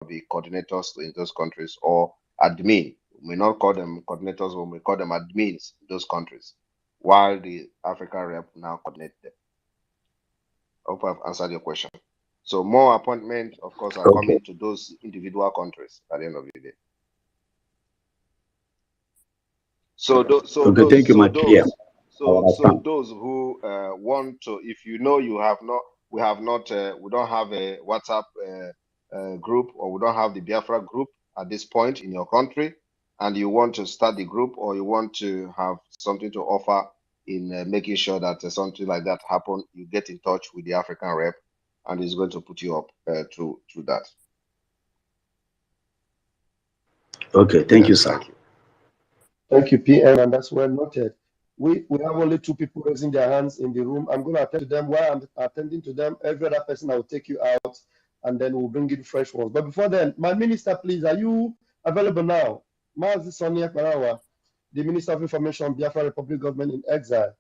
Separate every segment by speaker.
Speaker 1: be coordinators in those countries, or admin. We may not call them coordinators, we may call them admins in those countries, while the African rep now coordinate them. I hope I've answered your question. So more appointments, of course, are coming to those individual countries at the end of the day. So those who want to, if you know you have not, we don't have a WhatsApp group, or we don't have the Biafra group at this point in your country, and you want to start the group, or you want to have something to offer in making sure that something like that happen, you get in touch with the African rep, and he's going to put you up through that.
Speaker 2: Okay, thank you, sir.
Speaker 3: Thank you, PM, and that's well noted. We have only 2 people raising their hands in the room. I'm going to attend to them. While I'm attending to them, every other person I will take you out, and then we'll bring in fresh ones. But before then, my minister, please, are you available now? Mazi Sonia Karawa, the Minister of Information, Biafra Republic Government in Exile.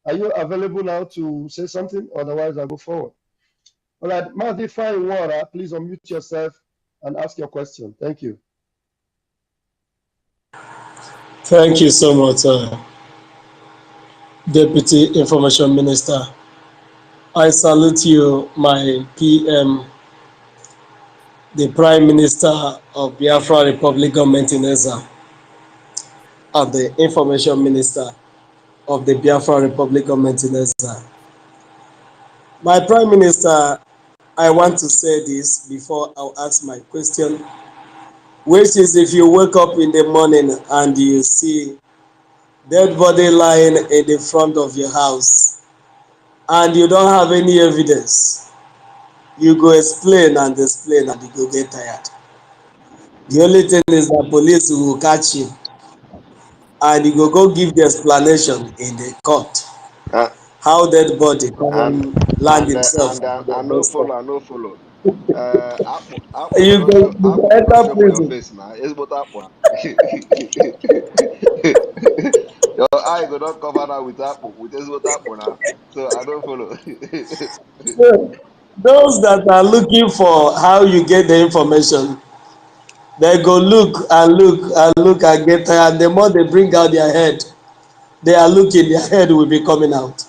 Speaker 3: Are you available now to say something? Otherwise, I'll go forward. All right, Mazi, fine water. Please unmute yourself and ask your question. Thank you.
Speaker 4: Thank you so much, Deputy Information Minister. I salute you, my PM, the Prime Minister of Biafra Republic Government in Exile, and the Information Minister of the Biafra Republic Government in Exile. My Prime Minister, I want to say this before I'll ask my question, which is, if you wake up in the morning and you see dead body lying in the front of your house and you don't have any evidence, you go explain and explain and you go get tired. The only thing is that police will catch you and you go give the explanation in the court. How dead body come land himself.
Speaker 1: And no follow.
Speaker 4: You go enter prison.
Speaker 1: Face now. It's but your eye go not cover that with this now. So I don't follow.
Speaker 4: So, those that are looking for how you get the information, they go look and get tired. The more they bring out their head, they are looking, their head will be coming out.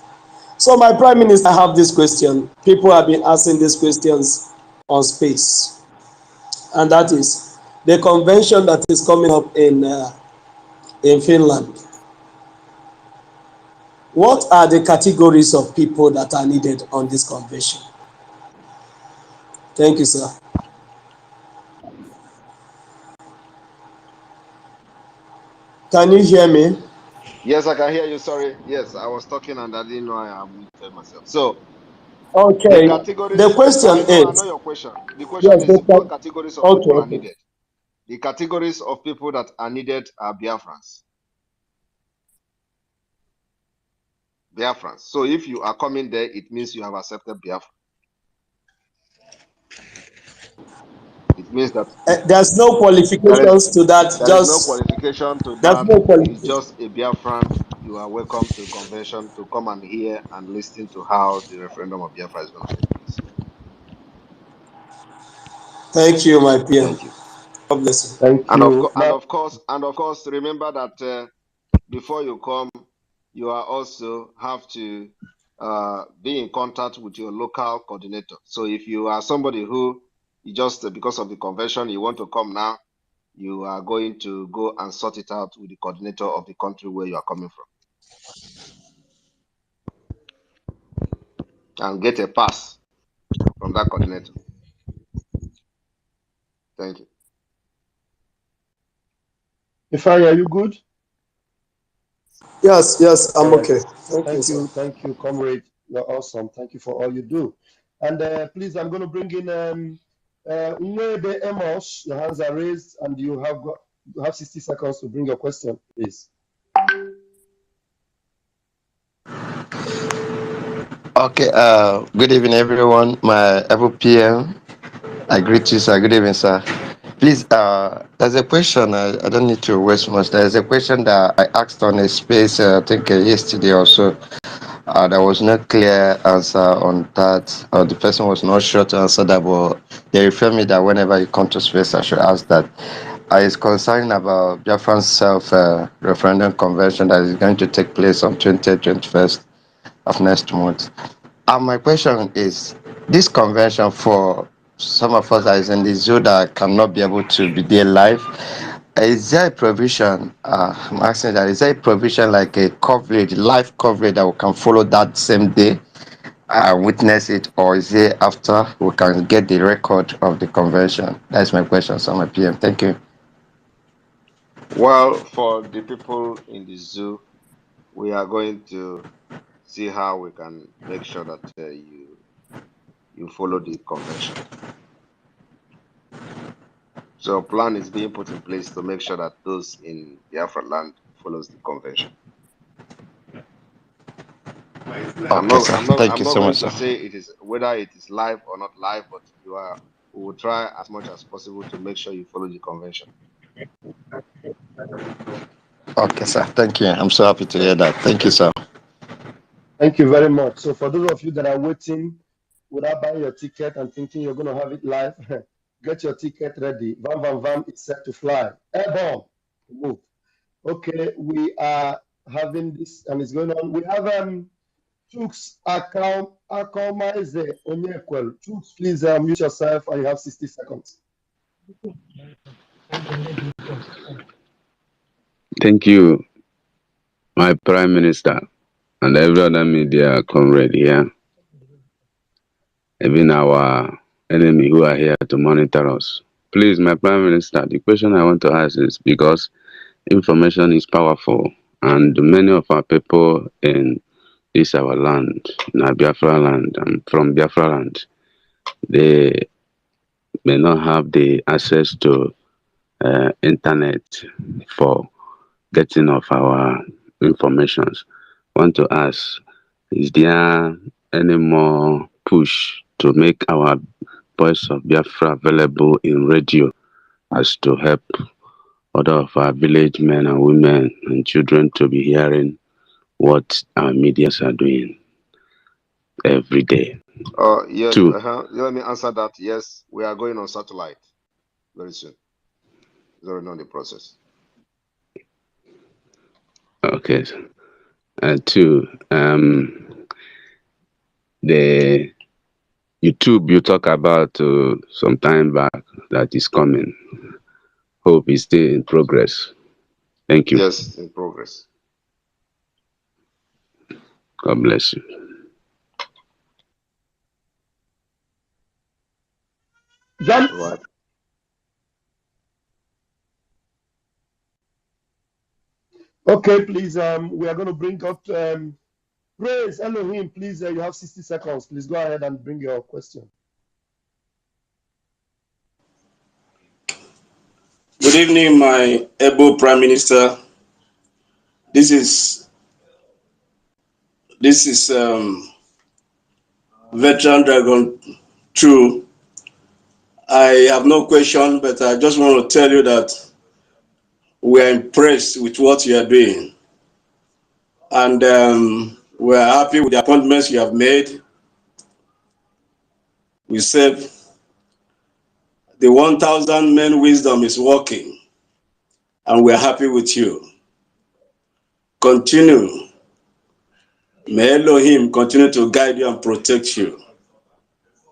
Speaker 4: So my Prime Minister, I have this question. People have been asking these questions on space. And that is the convention that is coming up in Finland. What are the categories of people that are needed on this convention? Thank you, sir. Can you hear me?
Speaker 1: Yes, I can hear you. Sorry. Yes, I was talking and I didn't know I muted myself. So,
Speaker 4: okay. The question is.
Speaker 1: I know your question. The question is what categories of people are needed. The categories of people that are needed are Biafrans. Biafrans. So if you are coming there, it means you have accepted Biafra. It means that
Speaker 4: there's no qualifications to that.
Speaker 1: There is no qualification to that. It's just a Biafran. You are welcome to the convention to come and hear and listen to how the referendum of Biafra is going to take place.
Speaker 4: Thank you, my PM.
Speaker 1: Thank you.
Speaker 4: God bless you.
Speaker 3: Thank you.
Speaker 1: And of course, remember that before you come, you are also have to be in contact with your local coordinator. So if you are somebody who just because of the convention you want to come now, you are going to go and sort it out with the coordinator of the country where you are coming from, and get a pass from that coordinator. Thank you.
Speaker 3: Ifeanyi, are you good?
Speaker 4: Yes, I'm okay.
Speaker 3: Thank you, comrade. You're awesome. Thank you for all you do. And please, I'm going to bring in Nwebe Amos. Your hands are raised, and you have 60 seconds to bring your question, please.
Speaker 5: Okay. Good evening, everyone. My PM. I greet you, sir. Good evening, sir. Please, there's a question. I don't need to waste much. There's a question that I asked on a space, I think yesterday or so. There was no clear answer on that, or the person was not sure to answer that, but they refer me that whenever you come to space, I should ask that. It's concerning about Biafran's self referendum convention that is going to take place on 20th, 21st of next month. My question is, this convention for some of us that is in the zoo that cannot be able to be there live, is there a provision, I'm asking that, is there a provision like a coverage, live coverage that we can follow that same day, witness it, or is it after we can get the record of the convention? That's my question, so my PM. Thank you.
Speaker 1: Well, for the people in the zoo, we are going to see how we can make sure that you follow the convention. So a plan is being put in place to make sure that those in Biafra land follows the convention. I'm
Speaker 5: Okay,
Speaker 1: not
Speaker 5: sir.
Speaker 1: I'm not
Speaker 5: Thank
Speaker 1: I'm
Speaker 5: you
Speaker 1: not
Speaker 5: so
Speaker 1: going
Speaker 5: much,
Speaker 1: to
Speaker 5: sir.
Speaker 1: say it is whether it is live or not live, but we will try as much as possible to make sure you follow the convention.
Speaker 5: Okay, sir. Thank you. I'm so happy to hear that. Thank you, sir.
Speaker 3: Thank you very much. So for those of you that are waiting without buying your ticket and thinking you're going to have it live, get your ticket ready. Vam Vam Vam is set to fly. Airborne, move. Okay, we are having this and it's going on. We have Chooks Akalmaize Onyekwel. Chooks, please mute yourself and you have 60 seconds.
Speaker 6: Thank you, my Prime Minister, and every other media comrade here, even our enemy who are here to monitor us. Please, my Prime Minister, the question I want to ask is because information is powerful, and many of our people in this our land, in our Biafra land, and from Biafra land, they may not have the access to internet for getting of our informations. Want to ask, is there any more push to make our voice of Biafra available in radio as to help other of our village men and women and children to be hearing what our medias are doing every day?
Speaker 1: Yes,
Speaker 6: Two,
Speaker 1: let me answer that. Yes, we are going on satellite very soon. It's already on the process.
Speaker 6: okay. Two, the YouTube you talk about some time back that is coming. Hope is still in progress. Thank you.
Speaker 1: Yes, in progress.
Speaker 6: God bless you.
Speaker 3: John.
Speaker 1: Right.
Speaker 3: Okay, please. We are going to bring up Praise Elohim. Please, you have 60 seconds. Please go ahead and bring your question.
Speaker 2: Good evening, my able Prime Minister. This is Veteran Dragon True. I have no question, but I just want to tell you that we are impressed with what you are doing. And we are happy with the appointments you have made. We said the 1,000 men wisdom is working, and we are happy with you. Continue. May Elohim continue to guide you and protect you.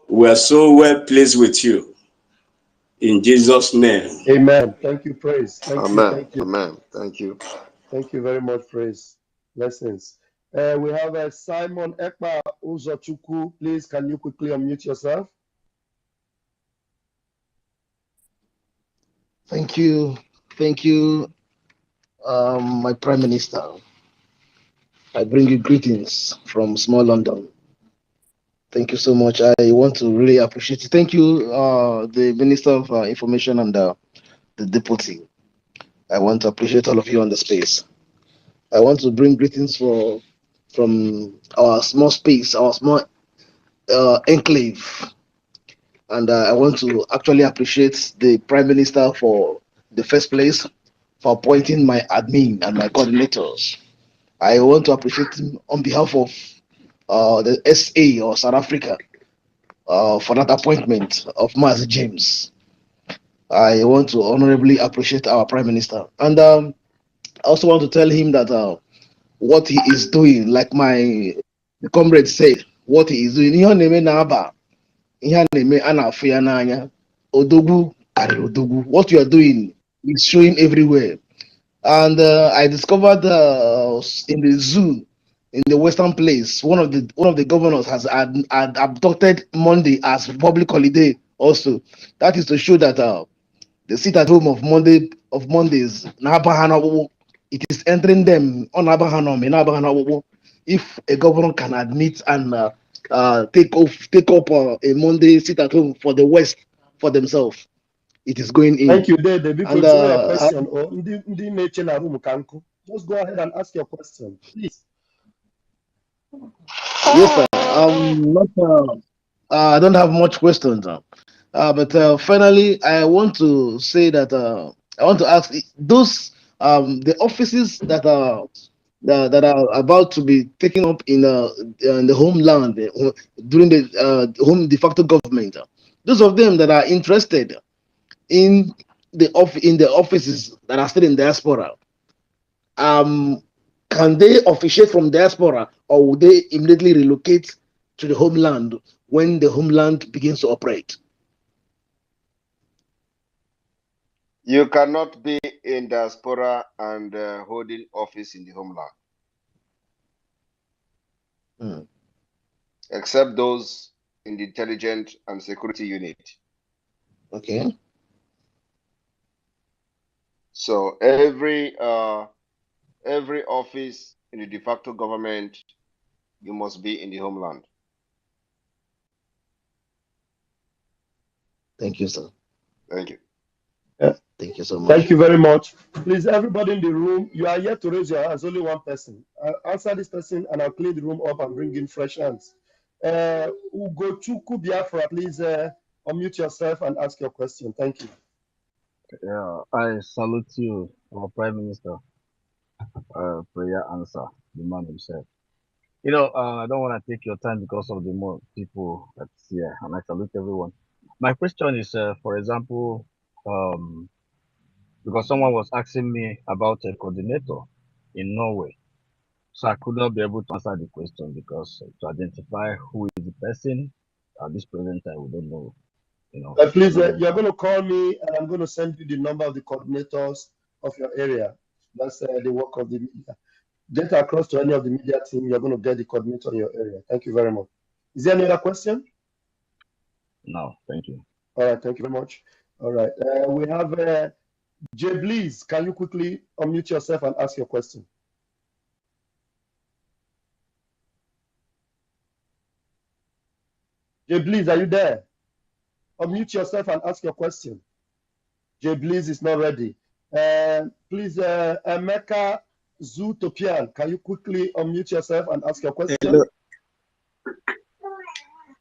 Speaker 2: We are so well pleased with you. In Jesus' name.
Speaker 3: Amen. Thank you, Praise. Thank you.
Speaker 1: Amen.
Speaker 3: Thank you.
Speaker 1: Amen. Thank you.
Speaker 3: Thank you very much, Praise. Blessings. We have Simon Ekpa Uzochukwu. Please, can you quickly unmute yourself?
Speaker 7: Thank you. Thank you, my Prime Minister. I bring you greetings from small London. Thank you so much. I want to really appreciate it. Thank you, the Minister of Information and the Deputy. I want to appreciate all of you on the space. I want to bring greetings from our small space, our small enclave. And I want to actually appreciate the Prime Minister for the first place, for appointing my admin and my coordinators. I want to appreciate him on behalf of the SA or South Africa for that appointment of Mas James. I want to honorably appreciate our Prime Minister. And I also want to tell him that what he is doing, like my comrade said, what he is doing, what you are doing is showing everywhere. And I discovered in the zoo in the Western Place, one of the governors has had abducted Monday as public holiday. Also, that is to show that the sit at home of Mondays, it is entering them on Abahanom. If a governor can admit and take up a Monday sit at home for the West for themselves, it is going
Speaker 3: Thank
Speaker 7: in.
Speaker 3: you, Dede.
Speaker 7: And
Speaker 3: Because your question, or Ndi Meche na room kanku. Just go ahead and ask your question, please.
Speaker 7: yes, sir. Not, I don't have much questions. But finally, I want to say that I want to ask those the offices that are about to be taken up in the homeland during the home de facto government. Those of them that are interested in the offices that are still in diaspora, can they officiate from diaspora, or will they immediately relocate to the homeland when the homeland begins to operate?
Speaker 1: You cannot be in diaspora and holding office in the homeland. Except those in the intelligence and security unit.
Speaker 7: Okay.
Speaker 1: So every office in the de facto government, you must be in the homeland.
Speaker 7: Thank you, sir.
Speaker 1: Thank you.
Speaker 3: Yeah.
Speaker 7: Thank you so much.
Speaker 3: Thank you very much. Please, everybody in the room, you are yet to raise your hands. Only one person. I'll answer this person and I'll clean the room up and bring in fresh hands. Ugochukwu Biafra, please unmute yourself and ask your question. Thank you.
Speaker 8: Yeah, I salute you, our Prime Minister. Prayer answer, the man himself. I don't want to take your time because of the more people that's here, and I salute everyone. My question is, for example, because someone was asking me about a coordinator in Norway, so I could not be able to answer the question because to identify who is the person at this present time, we don't know.
Speaker 3: Please, you're going to call me and I'm going to send you the number of the coordinators of your area. That's the work of the media. Get across to any of the media team, you're going to get the coordinator in your area. Thank you very much. Is there any other question?
Speaker 8: No, thank you.
Speaker 3: All right, thank you very much. All right, we have Jay Blease. Can you quickly unmute yourself and ask your question? Jay Blease, are you there? Unmute yourself and ask your question. Jay Blease is not ready. Please, Emeka Zootopian, can you quickly unmute yourself and ask your question?
Speaker 9: Hello.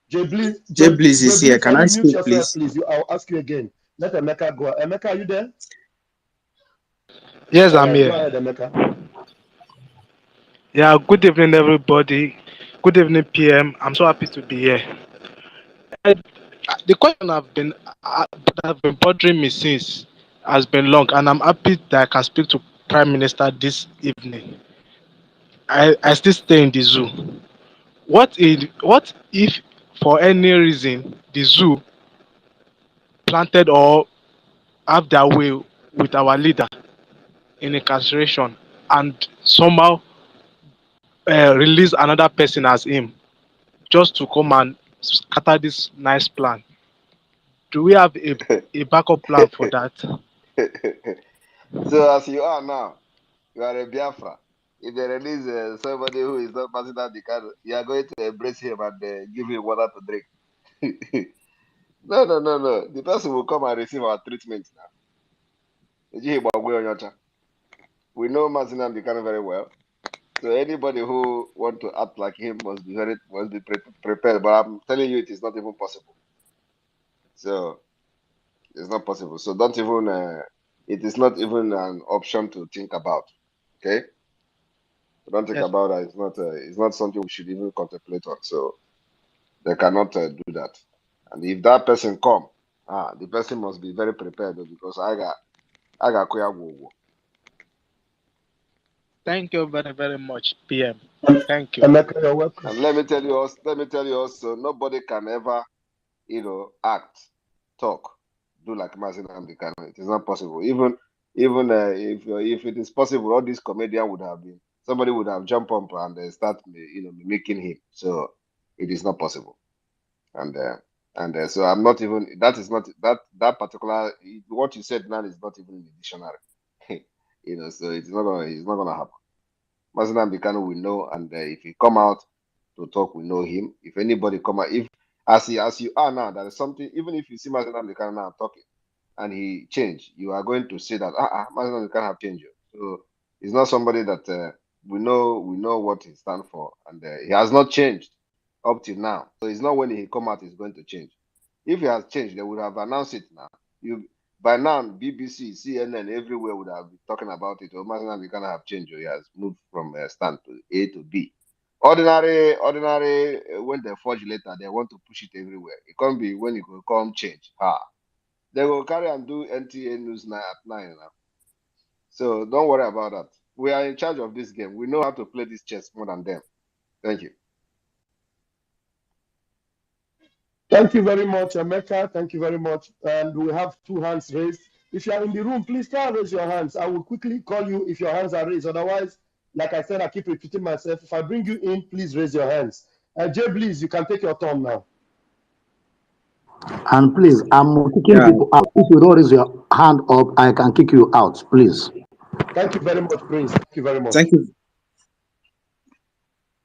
Speaker 3: Jay Blease
Speaker 9: is here. Can I speak,
Speaker 3: yourself,
Speaker 9: please?
Speaker 3: I'll ask you again. Let Emeka go. Emeka, are you there?
Speaker 10: Yes, I'm here.
Speaker 3: Go ahead, Emeka.
Speaker 10: Yeah, good evening, everybody. Good evening, PM. I'm so happy to be here. The question that have been bothering me since has been long, and I'm happy that I can speak to Prime Minister this evening. I still stay in the zoo. What if, for any reason, the zoo planted or have their way with our leader in incarceration and somehow release another person as him, just to come and scatter this nice plan? Do we have a backup plan for that?
Speaker 1: So as you are now, you are a Biafra. If they release somebody who is not passing out the card, you are going to embrace him and give him water to drink. No. The person will come and receive our treatment now. We know Mazinam Dikano very well. So anybody who want to act like him must be prepared. But I'm telling you, it is not even possible. So it's not possible. So don't even. It is not even an option to think about. Okay. don't think
Speaker 10: Yes.
Speaker 1: about that. It's not something we should even contemplate on. So they cannot do that. And if that person come, the person must be very prepared because I got Kuya.
Speaker 10: Thank you very, very much, PM. Thank you.
Speaker 3: Emeka, you're welcome.
Speaker 1: And let me tell you also, nobody can ever, act, talk, do like Mazin Amdekano. It is not possible. Even if it is possible, all these comedians would have been somebody would have jumped up and start mimicking him. So it is not possible. And so I'm not even that is not that particular what you said now is not even in the dictionary. So it's not gonna happen. Mazin Amdekano will know, and if he come out to talk, we know him. If anybody come out, if as you are now, there is something. Even if you see Mazin Amdekano now talking, and he changed, you are going to say that Mazin Amdekano have changed. So it's not somebody that we know what he stands for, and he has not changed up till now. So it's not when he come out he's going to change. If he has changed, they would have announced it now. By now, BBC, CNN, everywhere would have been talking about it. Or Mazin Amdekano have changed. Or he has moved from stand to A to B. Ordinary, when they forge later, they want to push it everywhere. It can't be when it will come change. They will carry and do NTA News 9 at 9 now. So don't worry about that. We are in charge of this game. We know how to play this chess more than them. Thank you.
Speaker 3: Thank you very much, Emeka. Thank you very much. And we have 2 hands raised. If you are in the room, please try and raise your hands. I will quickly call you if your hands are raised. Otherwise, like I said, I keep repeating myself. If I bring you in, please raise your hands. Jay, please, you can take your turn now.
Speaker 11: And please, I'm kicking people out. If you don't raise your hand up, I can kick you out, please.
Speaker 3: Thank you very much, Prince. Thank you very much.
Speaker 9: Thank you.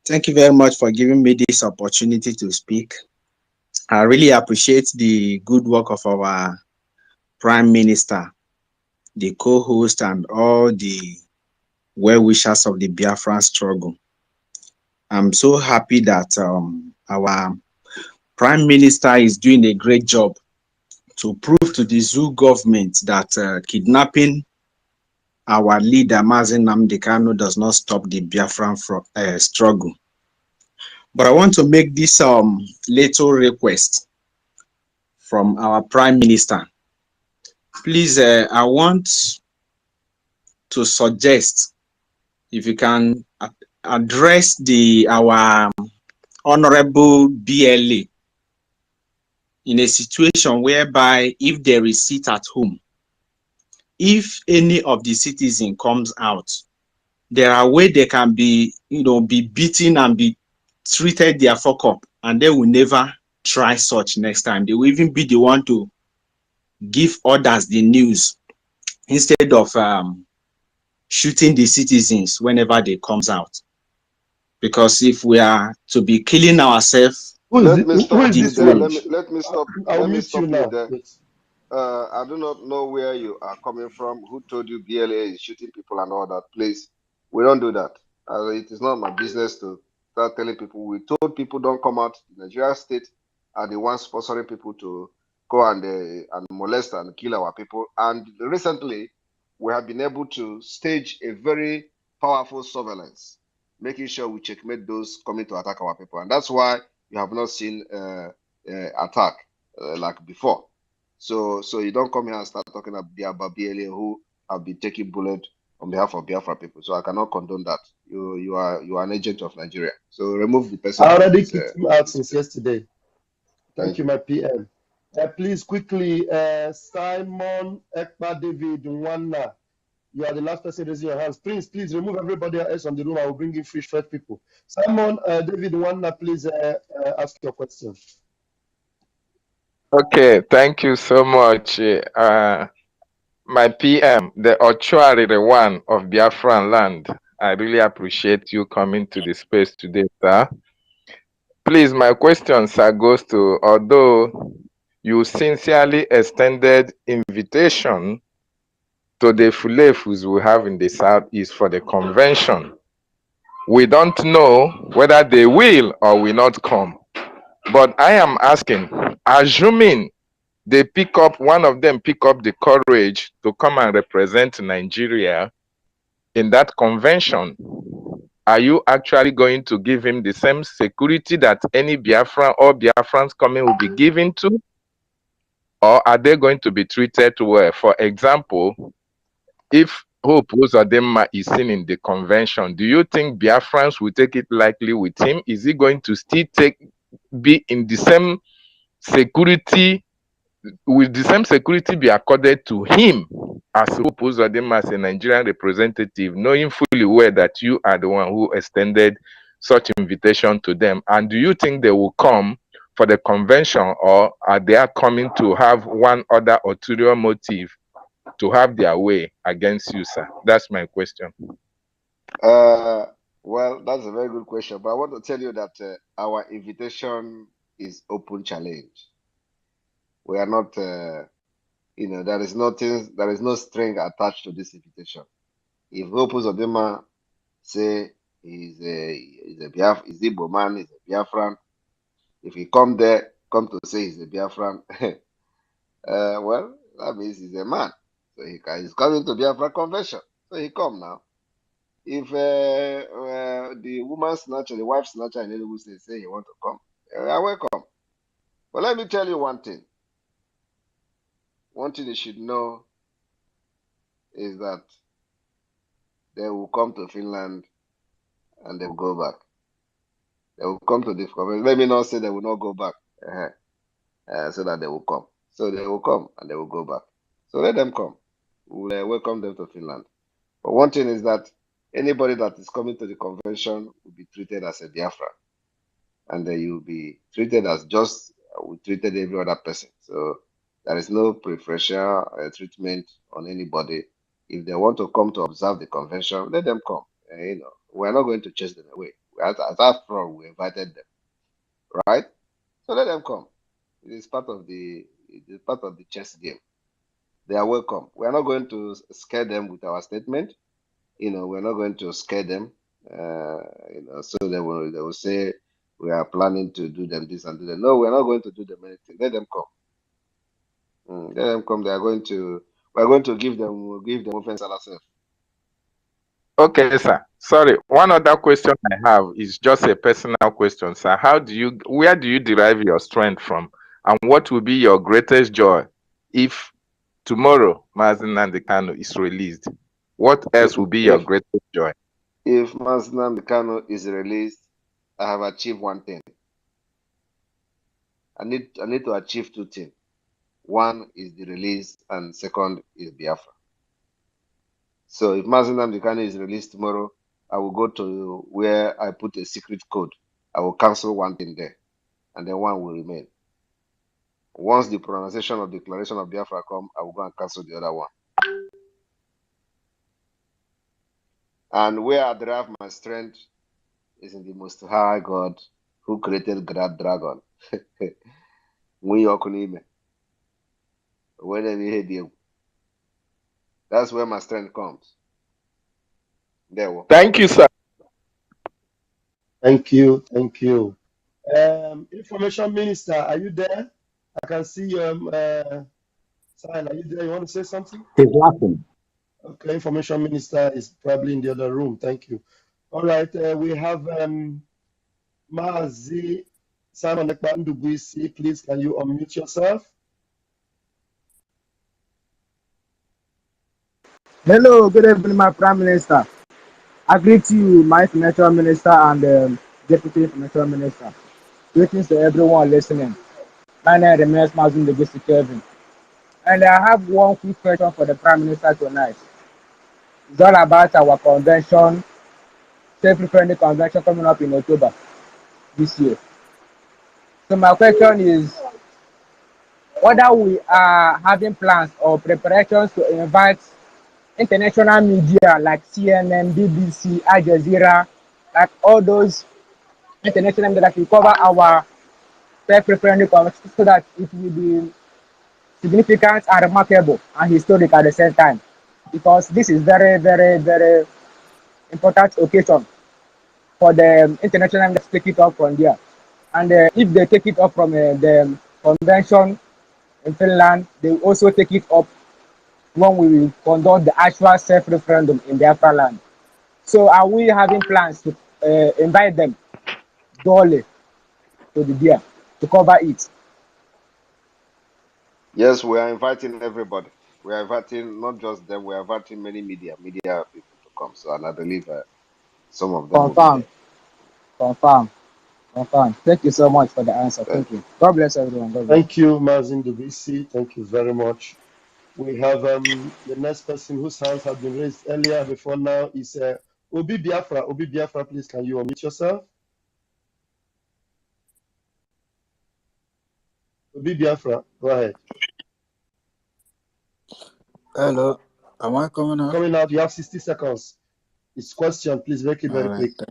Speaker 9: Thank you very much for giving me this opportunity to speak. I really appreciate the good work of our Prime Minister, the co-host, and all the well-wishers of the Biafran struggle. I'm so happy that our Prime Minister is doing a great job to prove to the Zoo government that kidnapping our leader, Mazin Amdekano, does not stop the Biafran struggle. But I want to make this little request from our Prime Minister. Please, I want to suggest if you can address our Honorable BLA in a situation whereby if there is seat at home, if any of the citizen comes out, there are ways they can be, be beaten and be treated their fuck up, and they will never try such next time. They will even be the one to give others the news instead of shooting the citizens whenever they comes out. Because if we are to be killing ourselves,
Speaker 1: Let me stop you there.
Speaker 3: I'll mute you now.
Speaker 1: There. I do not know where you are coming from. Who told you BLA is shooting people and all that? Please, we don't do that. It is not my business to start telling people. We told people don't come out. The Nigeria state are the ones sponsoring people to go and molest and kill our people. And recently, we have been able to stage a very powerful surveillance, making sure we checkmate those coming to attack our people. And that's why you have not seen attack like before. So you don't come here and start talking about BLA who have been taking bullet on behalf of Biafra people. So I cannot condone that. You are an agent of Nigeria. So remove the person.
Speaker 3: I already kicked him out since yesterday. Thank you, my PM. Please quickly, Simon Ekpa David Nwanna. You are the last person raising your hands. Prince, please remove everybody else on the room. I will bring in fresh people. Simon David Nwanna, please ask your question.
Speaker 12: Okay, thank you so much. My PM, the Ochuariri one of Biafran land. I really appreciate you coming to the space today, sir. Please, my question, sir, goes to, although you sincerely extended invitation to the Fulefus we have in the Southeast for the convention, we don't know whether they will or will not come. But I am asking, assuming they one of them pick up the courage to come and represent Nigeria in that convention, are you actually going to give him the same security that any Biafran or Biafrans coming will be given to? Or are they going to be treated well? For example, if Hope Uzodinma is seen in the convention, do you think Biafrans will take it lightly with him? Is he going to still be in the same security? Will the same security be accorded to him as Hope Uzodinma as a Nigerian representative, knowing fully well that you are the one who extended such invitation to them? And do you think they will come for the convention, or are they coming to have one other ulterior motive to have their way against you, sir? That's my question.
Speaker 1: Well, that's a very good question, but I want to tell you that our invitation is open challenge. We are not, there is no string attached to this invitation. If Hope Uzodinma say he's a Igbo man, he's a Biafran, if he come to say he's a Biafran, well, that means he's a man. So he's coming to Biafra convention. So he come now. If the woman snatcher, the wife snatcher in Enugu say he want to come, you are welcome. But let me tell you one thing. One thing you should know is that they will come to Finland and they will go back. They will come to this convention. Let me not say they will not go back, so that they will come. So they will come and they will go back. So let them come. We will welcome them to Finland. But one thing is that anybody that is coming to the convention will be treated as a Biafra. And then you'll be treated as just we treated every other person. So there is no preferential treatment on anybody. If they want to come to observe the convention, let them come. We're not going to chase them away. After all, we invited them, right? So let them come. It is part of the chess game. They are welcome. We are not going to scare them with our statement. We're not going to scare them. So they will say we are planning to do them this and do that. No, we're not going to do them anything. Let them come. Let them come. We're going to give them offense ourselves.
Speaker 12: Okay, sir. Sorry. One other question I have is just a personal question, sir. Where do you derive your strength from? And what will be your greatest joy if tomorrow Mazen Nnamdi Kanu is released? What else will be your greatest joy?
Speaker 1: If Mazen Nnamdi Kanu is released, I have achieved one thing. I need to achieve two things. One is the release, and second is Biafra. So if Mazen Nnamdi Kanu is released tomorrow, I will go to where I put a secret code. I will cancel one thing there, and then one will remain. Once the pronunciation of the Declaration of Biafra come, I will go and cancel the other one. And where I derive my strength is in the Most High God who created Great Dragon. That's where my strength comes.
Speaker 12: Thank you, sir.
Speaker 3: Thank you. Information Minister, are you there? I can see sign. Are you there? You want to say something?
Speaker 11: He's laughing.
Speaker 3: Okay, Information Minister is probably in the other room. Thank you. All right, we have Mazi Simon Ekpandubuisi. Please, can you unmute yourself?
Speaker 13: Hello, good evening, my Prime Minister. I greet you, my Information Minister and Deputy Information Minister. Greetings to everyone listening. My name remains Mazin Debussy Kevin. And I have one quick question for the Prime Minister tonight. It's all about our convention, self-referendum convention coming up in October this year. So my question is, whether we are having plans or preparations to invite international media like CNN, BBC, Al Jazeera, like all those international media that will cover our self-referendum convention so that it will be significant and remarkable and historic at the same time. Because this is very, very, very important occasion for the international media to take it up from there. And if they take it up from the convention in Finland, they will also take it up when we will conduct the actual self-referendum in Biafra land. So are we having plans to invite them dolly to the beer to cover it?
Speaker 1: Yes, we are inviting everybody. We are inviting not just them, we are inviting many media people to come. So, and I believe some of them will be
Speaker 13: Confirm,
Speaker 1: there.
Speaker 13: confirm, confirm. Thank you so much for the answer.
Speaker 1: Thank
Speaker 13: Thank you. God bless everyone. God bless.
Speaker 3: Thank you, Mazin Dubisi. Thank you very much. We have the next person whose hands had been raised earlier before now is Obi Biafra. Obi Biafra, please can you unmute yourself? Obi Biafra, go ahead.
Speaker 14: Hello, am I coming out?
Speaker 3: Coming out, you have 60 seconds. It's question, please make it very
Speaker 14: All right.
Speaker 3: quick.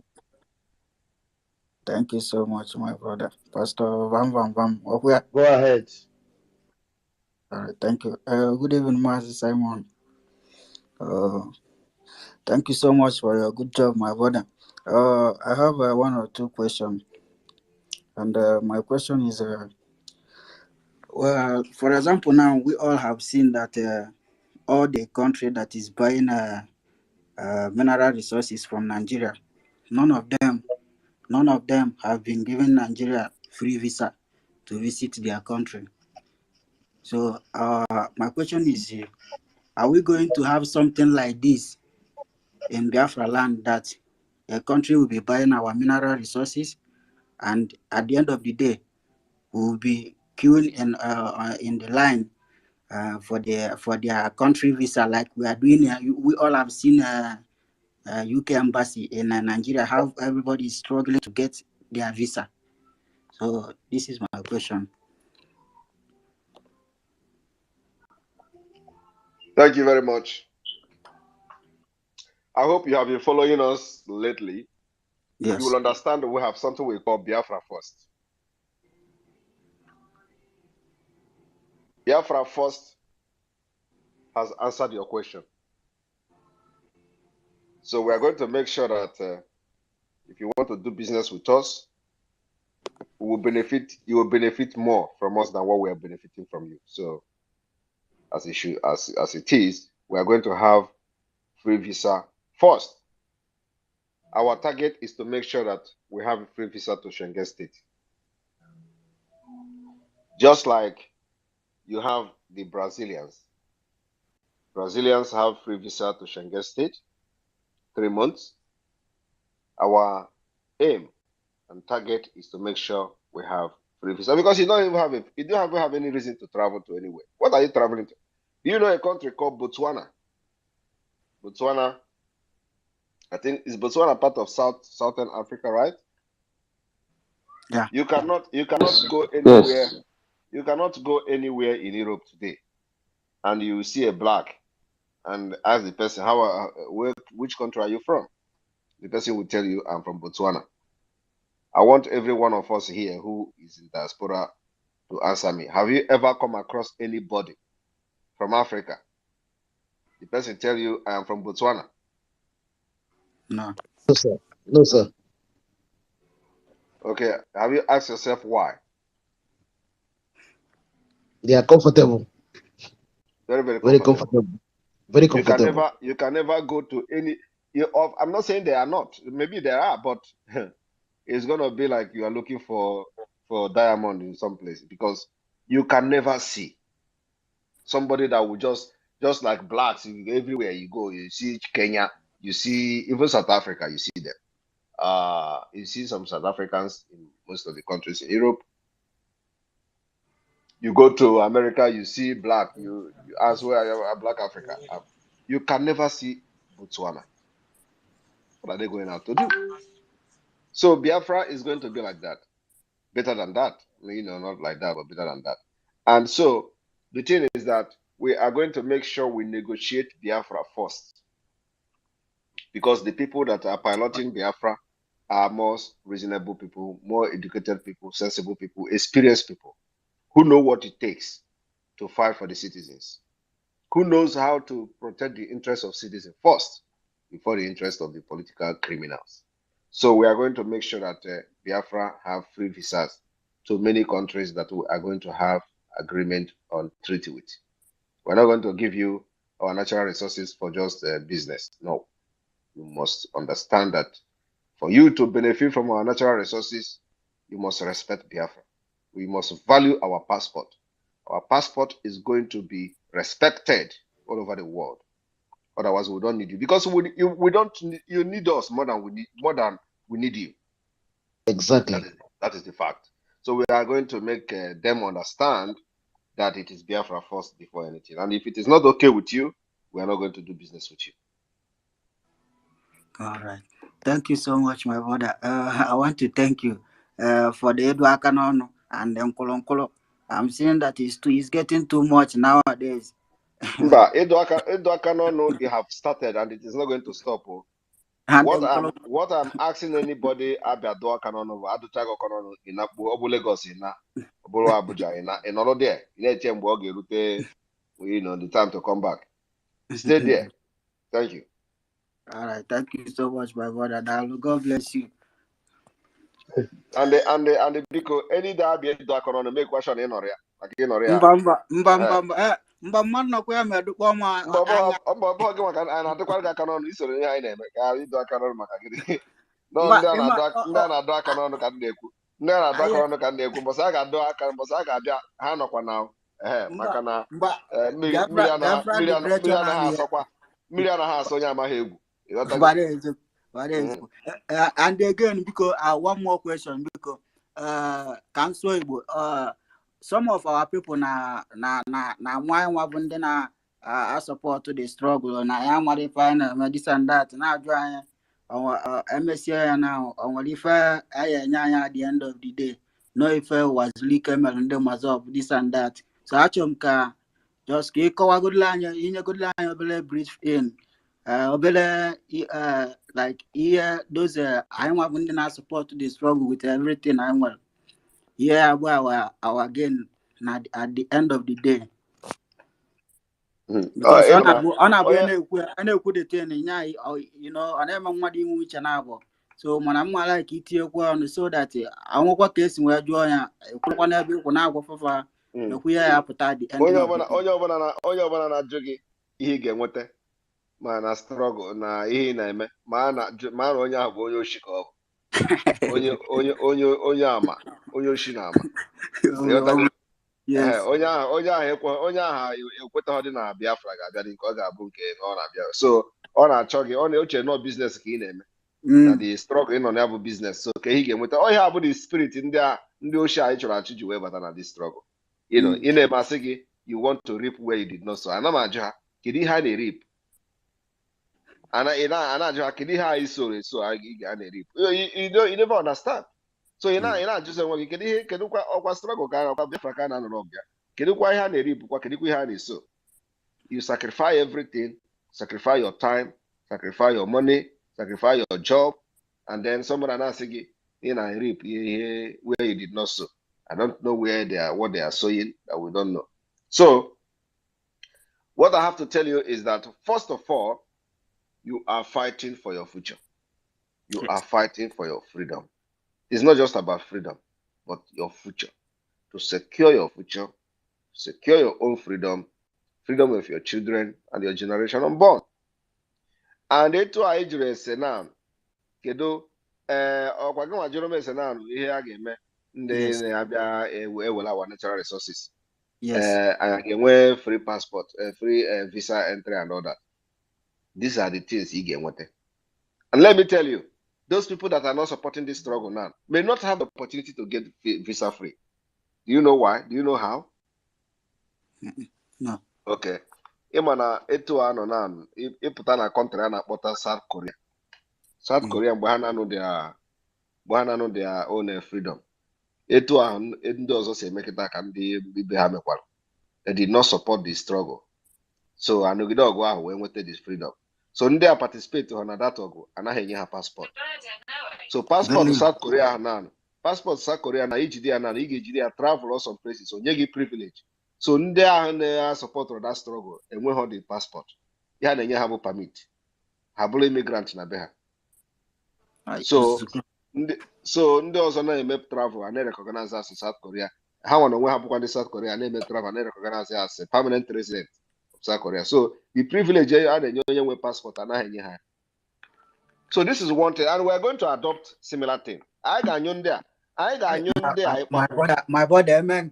Speaker 14: Thank you so much, my brother. Pastor Vam Vam Vam. Okay.
Speaker 3: Go ahead.
Speaker 14: All right, thank you. Good evening, Master Simon. Thank you so much for your good job, my brother. I have one or two questions, and my question is, well, for example, now we all have seen that all the country that is buying mineral resources from Nigeria, none of them have been given Nigeria free visa to visit their country. So my question is, are we going to have something like this in Biafra land, that a country will be buying our mineral resources, and at the end of the day, we will be queuing in the line for their country visa, like we are doing here? We all have seen UK embassy in Nigeria, how everybody is struggling to get their visa. So this is my question.
Speaker 1: Thank you very much. I hope you have been following us lately.
Speaker 14: Yes.
Speaker 1: You will understand that we have something we call Biafra First. Biafra First has answered your question. So we are going to make sure that if you want to do business with us, you will benefit more from us than what we are benefiting from you. So as it is, we are going to have free visa first. Our target is to make sure that we have a free visa to Schengen State. Just like you have the Brazilians. Brazilians have free visa to Schengen State, 3 months. Our aim and target is to make sure we have free visa, because you don't even have any reason to travel to anywhere. What are you traveling to? Do you know a country called Botswana? Botswana, I think, is Botswana part of Southern Africa, right?
Speaker 14: Yeah.
Speaker 1: You cannot go anywhere. Yes. You cannot go anywhere in Europe today, and you see a black, and ask the person, which country are you from? The person will tell you, I'm from Botswana. I want every one of us here who is in diaspora to answer me. Have you ever come across anybody from Africa? The person tell you, I am from Botswana.
Speaker 14: No.
Speaker 7: No, sir. No, sir.
Speaker 1: Okay. Have you asked yourself why?
Speaker 7: They are comfortable.
Speaker 1: Very, very
Speaker 7: Very
Speaker 1: comfortable.
Speaker 7: comfortable. Very comfortable.
Speaker 1: You can never go to any. I'm not saying they are not. Maybe they are, but it's gonna be like you are looking for diamond in some place, because you can never see somebody that will just like blacks everywhere you go. You see Kenya, you see even South Africa, you see them. You see some South Africans in most of the countries in Europe. You go to America, you see black. You ask where are Black Africa. You can never see Botswana. What are they going out to do? So Biafra is going to be like that, better than that. Not like that, but better than that. And so the thing is that we are going to make sure we negotiate Biafra first, because the people that are piloting Biafra are more reasonable people, more educated people, sensible people, experienced people, who know what it takes to fight for the citizens, who knows how to protect the interests of citizens first before the interest of the political criminals. So we are going to make sure that Biafra have free visas to many countries that we are going to have agreement on treaty with. We're not going to give you our natural resources for just business. No. You must understand that for you to benefit from our natural resources, you must respect Biafra. We must value our passport. Our passport is going to be respected all over the world. Otherwise, we don't need you because you need us more than we need you.
Speaker 7: Exactly.
Speaker 1: That is the fact. So we are going to make them understand that it is Biafra first before anything. And if it is not okay with you, we are not going to do business with you.
Speaker 14: All right. Thank you so much, my brother. I want to thank you for the Eduakanon and the Nkolo. I'm seeing that it's getting too much nowadays.
Speaker 1: But Eduakanon, you have started and it is not going to stop. Oh.
Speaker 14: And
Speaker 1: What I'm asking anybody about Eduakanon, Aduchago in Obu Lagos in Oburu Abuja in all there. You know the time to come back. Stay there. Thank you.
Speaker 14: All right. Thank you so much, my brother. God bless you.
Speaker 1: And the because any day be Eduakanon make question in Oria. Like in Oria.
Speaker 14: Mba mmadụ nọkwa ya ma edukpọ m anya.
Speaker 1: Mbọ gị maka a na-adịkwara gị aka n'ọnụ isoro ihe anyị na-eme ka ịdọ aka n'ọnụ maka gịnị ndị a na-adọ aka n'ọnụ ka m na-ekwu ndị a na-adọ aka n'ọnụ ka m na-ekwu mbọsị a ga-adọ aka mbọsị a ga-abịa ha nọkwa na maka na mmiri anaghị asọkwa mmiri anaghị asọ onye amaghị egwu.
Speaker 14: And again, because one more question, because Council Igbo, some of our people na why wabunde na support to the struggle na ya nwere find this and that na join our MSC now on if anya at the end of the day no if was leak and them was up this and that. So achom ka just ke kowa good line in good line obele brief in obele like here those I wabunde na support to the struggle with everything I want. Yeah, well, our gain at the end of the day. Because you know, I never want to which and abo. So when I'm like it so that I won't work case where join one every one hour for we are up at the end.
Speaker 1: Onye ọbụla na-ajụ gị ihe ị ga-enweta ma na struggle na ihe ị na-eme ma na onye ahụ bụ onye oshi ka ọ bụ onye ama onye oshi na ama onye ahụ ekweta dị na Biafra ga-abịa dị nke ọ ga-abụ nke ọ na-abịa so ọ na-achọ gị ọ na-eche nọ biznes ka ị na-eme na the struggle ị nọ na ya bụ biznes so ka ị ga-enweta ọhịa abụ the spirit ndị oshi anyị chọrọ achụ ji wee bata na the struggle ị na-emasị gị you want to reap where you did not sow. Ana m ajụ ha kedu ihe a na-erip ị na-ajụ ha kedu ihe anyị soro eso a na-erip you never understand. So ị na-ajụzi onwe gị kedu kwa ọkwa struggle ka ọkwa Biafra ka na-anọrọ ọbịa kedu kwa ihe a na-eripụkwa kedu kwa ihe a na-eso. You sacrifice everything, sacrifice your time, sacrifice your money, sacrifice your job, and then someone na-asị gị ị na-erip ihe where you did not sow. I don't know what they are sowing that we don't know. So what I have to tell you is that first of all, you are fighting for your future. You are fighting for your freedom. It's not just about freedom, but your future. To secure your future, secure your own freedom, freedom of your children and your generation unborn. And etu anyị jụrụ ese na kedu ọkwa gị nwa jụrụ m ese na ihe a ga-eme ndị na-abịa ewela our natural resources. Anyị ga-enwe free passport, free visa entry and all that. These are the things ị ga-enweta. And let me tell you, those people that are not supporting this struggle now may not have the opportunity to get visa free. Do you know why? Do you know how?
Speaker 14: No.
Speaker 1: Okay. Imana etu ano na ịpụta na country a na-akpọta South Korea. South Korea mgbe ha na-anụ their own freedom. Etu ahụ ndị ọzọ si emekịta ka ndị ibe ha mekwara. They did not support the struggle. So anọgide ọgụ ahụ wee nweta this freedom. So ndị a participate ha na that ọgụ anaghị enye ha passport. So passport South Korea na passport South Korea na ijide ya na ị ga-ejide ya travel or some places onye gị privilege. So ndị ahụ na-support that struggle enweghị the passport. Ya na-enye ha bụ permit. Ha bụrụ immigrant na be ha. So ndị ọzọ na-eme travel a na-recognize as South Korea. Ha nwa na onwe ha bụkwa ndị South Korea na-eme travel na-recognize as permanent resident of South Korea. So the privilege a na-enye onye nwe passport anaghị enye ha. So this is one thing, and we're going to adopt similar thing. I got you there.
Speaker 14: My brother, man,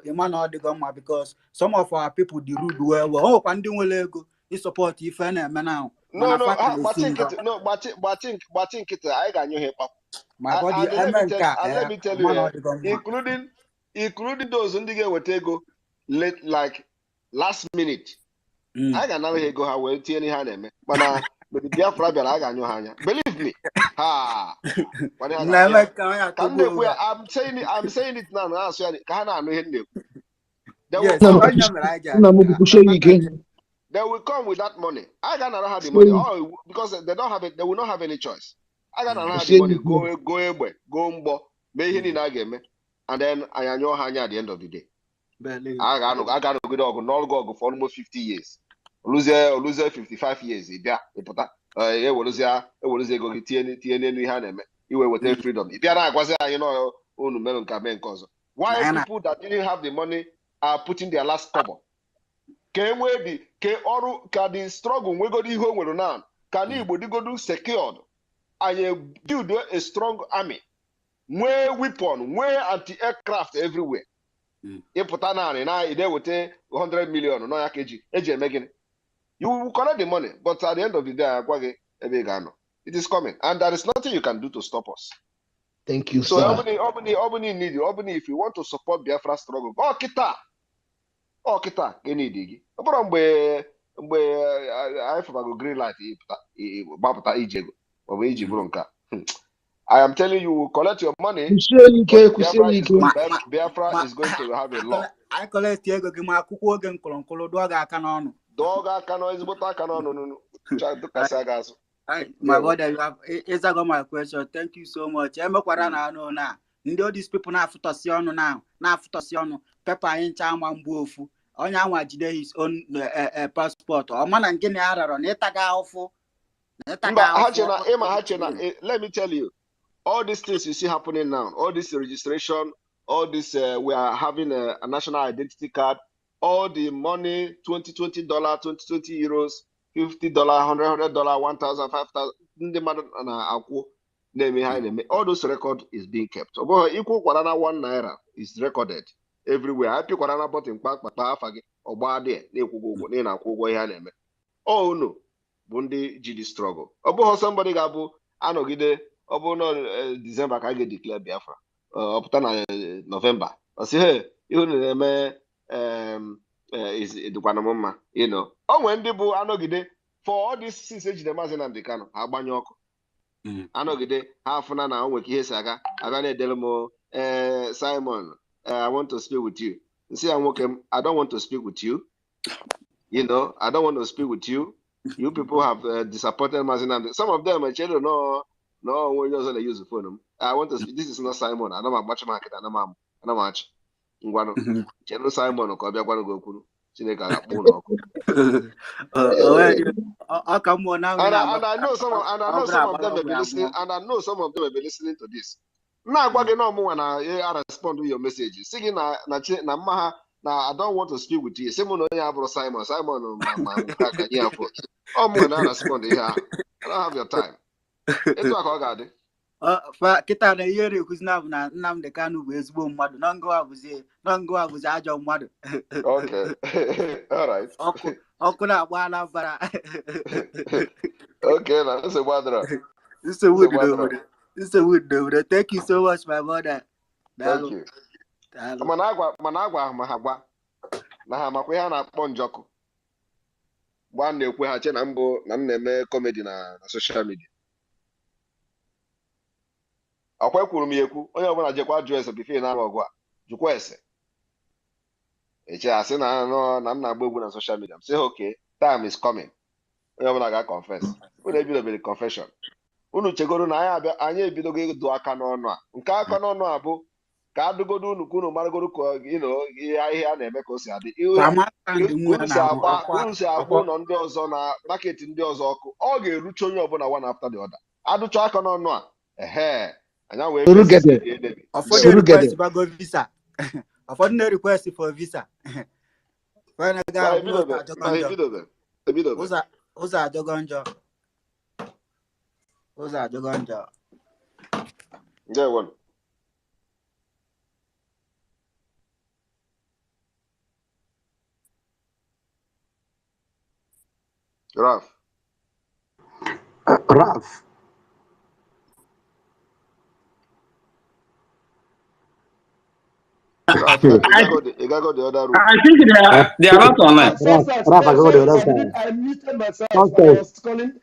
Speaker 14: Emmanuel, because some of our people the rude well. Oh, panding will go. You support if any man now.
Speaker 1: No, but think it. No, but think it. I got you here,
Speaker 14: my body,
Speaker 1: and let me tell you, including those in the game with go late, like last minute. I got now here go how well any hand, but the Biafra I got your hand. Believe me, ha. I'm saying it now. I say can I know him? They will come with that money. I cannot have the money. Oh, because they don't have it, they will not have any choice. I cannot have the money. Go, make in game, and then I know Hanya at the end of the day. I got a good dog, no go for almost 50 years. Lose 55 years. Yeah, lose go get TN you were with freedom. If you are you know, why people that didn't have the money are putting their last cover? Can we the struggle we go the home now? Can you go secured and build a strong army? More weapon, more anti-aircraft everywhere. If they would take 100 million, no kg, you will collect the money, but at the end of the day, it is coming, and there is nothing you can do to stop us.
Speaker 7: Thank you,
Speaker 1: so
Speaker 7: sir.
Speaker 1: Albany need you. Albany, if you want to support Biafra struggle, go kita. Oh, kita, any digi. But I go green light. I am telling you, collect your money. Biafra is going to have a law.
Speaker 14: I collect Diego Gimaku again, Dog Canon.
Speaker 1: Is but canon.
Speaker 14: My brother, you have is my question. Thank you so much. I'm now. All these people now now. Pepper in Chaman Bofu. Onyawa jide his own passport. Or man and Guinea on Etagafo.
Speaker 1: Let me tell you, all these things you see happening now, all this registration, all this we are having a national identity card, all the money, $20 euros, $50, $100, $1,000, $5,000, all those record is being kept. Equal ₦1 is recorded everywhere. I pick ₦1 button oh no, Bundi GD struggle. Somebody gabu anogide no December ka get declare Biafra. Up to November. I say hey, you know is the Panama, you know. Oh, when the bu anogide for all this since age the mazin and the cano, Abanyoko. Anogide half an hour with his saga. Agane Delmo, Simon, I want to speak with you. See, I'm welcome. I don't want to speak with you. You know, I don't want to speak with you. You people have disappointed Mazin. Some of them, children, no, when you're going to use the phone. I want to speak. This is not Simon. I don't much market. I don't much. Children Simon, or Kobia, one go kuru. And I know some of them may be listening, and I know some of them may be listening to this. Now, no more when I respond to your messages. Singing na maha. Now, I don't want to speak with you. Simon, Simon, oh, man, I respond here. I don't have your time. It's what I got.
Speaker 14: Kita na yeri kuznavu na namde kanu bezbo madu nango abuze ajo madu.
Speaker 1: Okay. All right.
Speaker 14: Okuna bwana bara.
Speaker 1: Okay, now that's a wadra.
Speaker 14: This is a wood though. Thank you so much, my mother.
Speaker 1: Thank you. Managwa mahagwa na ha makwa ha na-akpọ njọkụ gba na-ekwe ha che na mbụ na m na-eme comedy na social media. Akwa kwuru m ekwu onye ọbụla jekwa jụọ ese bife na ọgụ a jụkwa ese eche asị na m na-agba egwu na social media. M sị okay, time is coming. Onye ọbụla ga-confess. Unu ebidobere confession. Unu chegoro na anyị ebidogo ịdụ aka n'ọnụ a. Nke aka n'ọnụ a bụ ka adụgodo unu ka unu maragoro ka ihe a na-eme ka o si adị. Unu si agba ụlọ ndị ọzọ na market ndị ọzọ ọkụ. Ọ ga-eruche onye ọbụla one after the other. Adụcha aka n'ọnụ a anya wee
Speaker 14: ụfọdụ na-request for visa. Ụzọ ajọgọ njọ. Who's that? Joganja.
Speaker 1: Yeah, one. Raf.
Speaker 11: Raf.
Speaker 1: Raf, you gotta go the other room.
Speaker 15: I think they are not online.
Speaker 11: Raf, I go the other side.
Speaker 3: I muted myself. I was calling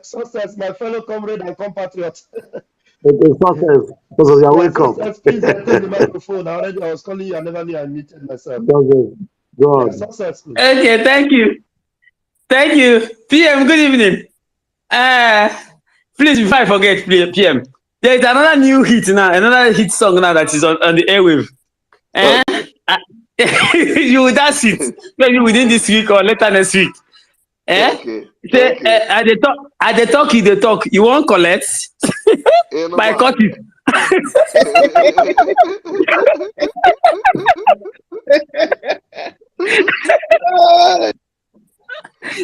Speaker 3: Success, my fellow comrade and compatriot.
Speaker 11: Success. So you're welcome.
Speaker 3: Success, please take the microphone. I was calling you. I never knew I muted myself.
Speaker 11: Go on.
Speaker 3: Yeah, Success, please.
Speaker 15: Okay, thank you. Thank you. PM, good evening. Please, before I forget, PM, there is another new hit now, another hit song now that is on the airwave. You will dance it maybe within this week or later next week.
Speaker 1: Okay.
Speaker 15: Say, at the talk, you the talk. You won't collect by Curtis.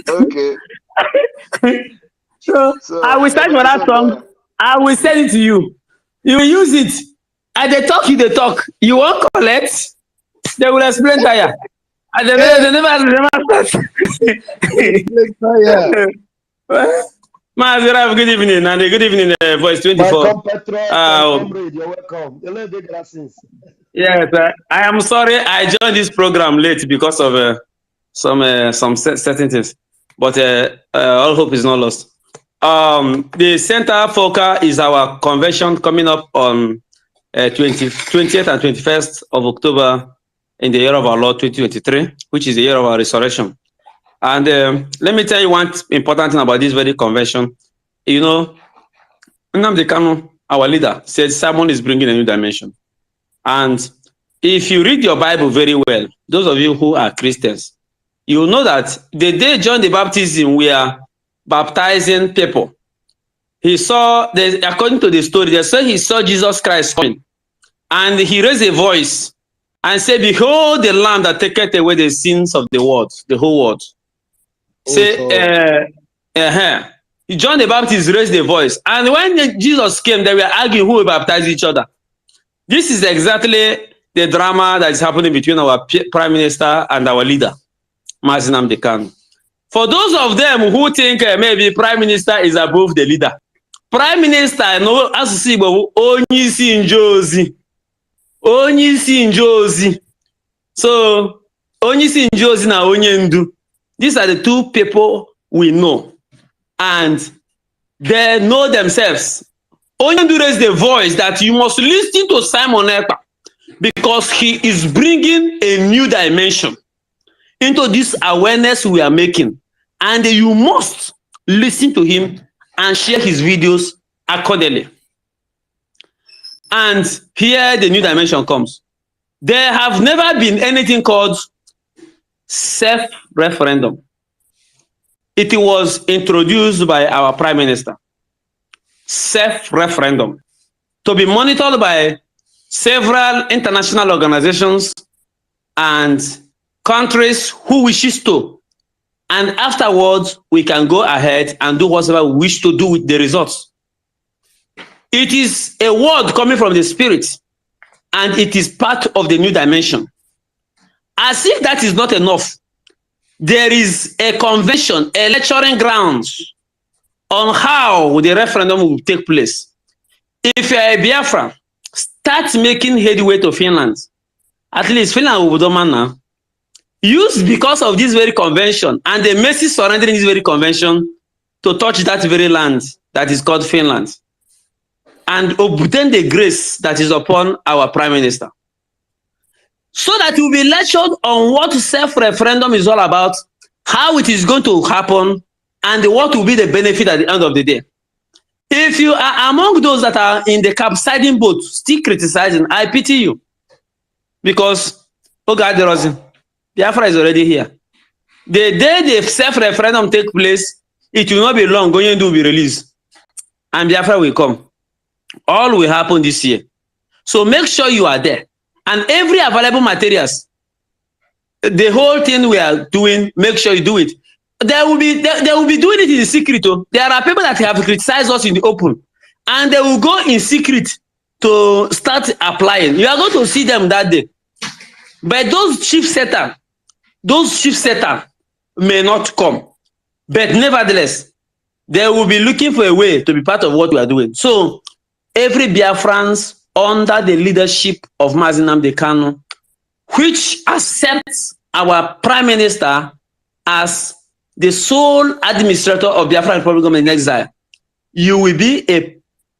Speaker 1: Okay.
Speaker 15: So I will start for that song. I will send it to you. You will use it. At the talk, you the talk. You won't collect. They will explain to you. And they never start. Mazira, good evening, and good evening, Voice 24.
Speaker 3: My compatriot, comrade, you're welcome.
Speaker 15: Yes, I am sorry I joined this program late because of some certain things, but all hope is not lost. The center focal is our convention coming up on 20th and 21st of October in the year of our Lord 2023, which is the year of our resurrection. And let me tell you one important thing about this very convention. You know, Nnamdi Kanu, our leader, said Simon is bringing a new dimension. And if you read your Bible very well, those of you who are Christians, you know that the day John the Baptist were baptizing people, he saw, according to the story, they said he saw Jesus Christ coming. And he raised a voice and said, "Behold the Lamb that taketh away the sins of the world, the whole world." John the Baptist raised the voice. And when Jesus came, they were arguing who will baptize each other. This is exactly the drama that is happening between our Prime Minister and our leader, Mazi Nnamdi Kanu. For those of them who think maybe Prime Minister is above the leader, Prime Minister, no, Onyisi Njozi. So, Onyisi Njozi na Onyendu. These are the two people we know. And they know themselves. Onyendu raised the voice that you must listen to Simon Ekpa because he is bringing a new dimension into this awareness we are making. And you must listen to him and share his videos accordingly. And here the new dimension comes. There have never been anything called self-referendum. It was introduced by our Prime Minister. Self-referendum. To be monitored by several international organizations and countries who wishes to. And afterwards, we can go ahead and do whatever we wish to do with the results. It is a word coming from the Spirit, and it is part of the new dimension. As if that is not enough, there is a convention, a lecturing grounds on how the referendum will take place. If you are a Biafra, start making headway to Finland. At least Finland will be done now. Use because of this very convention and the mercy surrendering this very convention to touch that very land that is called Finland and obtain the grace that is upon our Prime Minister. So that you will be lectured on what self-referendum is all about, how it is going to happen, and what will be the benefit at the end of the day. If you are among those that are in the capsizing boat, still criticizing, I pity you. Because, oh God, Biafra is already here. The day the self-referendum take place, it will not be long, going to be released. And Biafra will come. All will happen this year. So make sure you are there. And every available materials, the whole thing we are doing, make sure you do it. they will be doing it in secret. Oh. There are people that have criticized us in the open, and they will go in secret to start applying. You are going to see them that day. But those chief setter may not come. But nevertheless, they will be looking for a way to be part of what we are doing. So every Biafrans under the leadership of Mazi Nnamdi Kanu, which accepts our Prime Minister as the sole administrator of Biafra Republic Government in exile, you will be a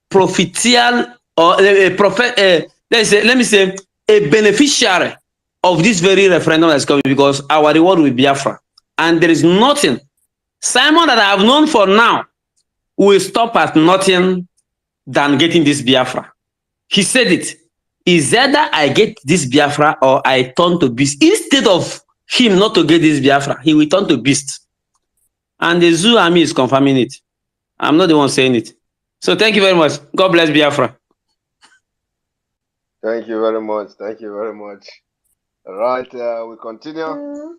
Speaker 15: propitial or a prophet. Let me say a beneficiary of this very referendum that's coming, because our reward will be Biafra, and there is nothing. Simon that I have known for now will stop at nothing than getting this Biafra. He said it. Is either I get this Biafra or I turn to beast. Instead of him not to get this Biafra, he will turn to beast. And the Zoo army is confirming it. I'm not the one saying it. So thank you very much. God bless Biafra.
Speaker 1: Thank you very much. Thank you very much. All right, we continue.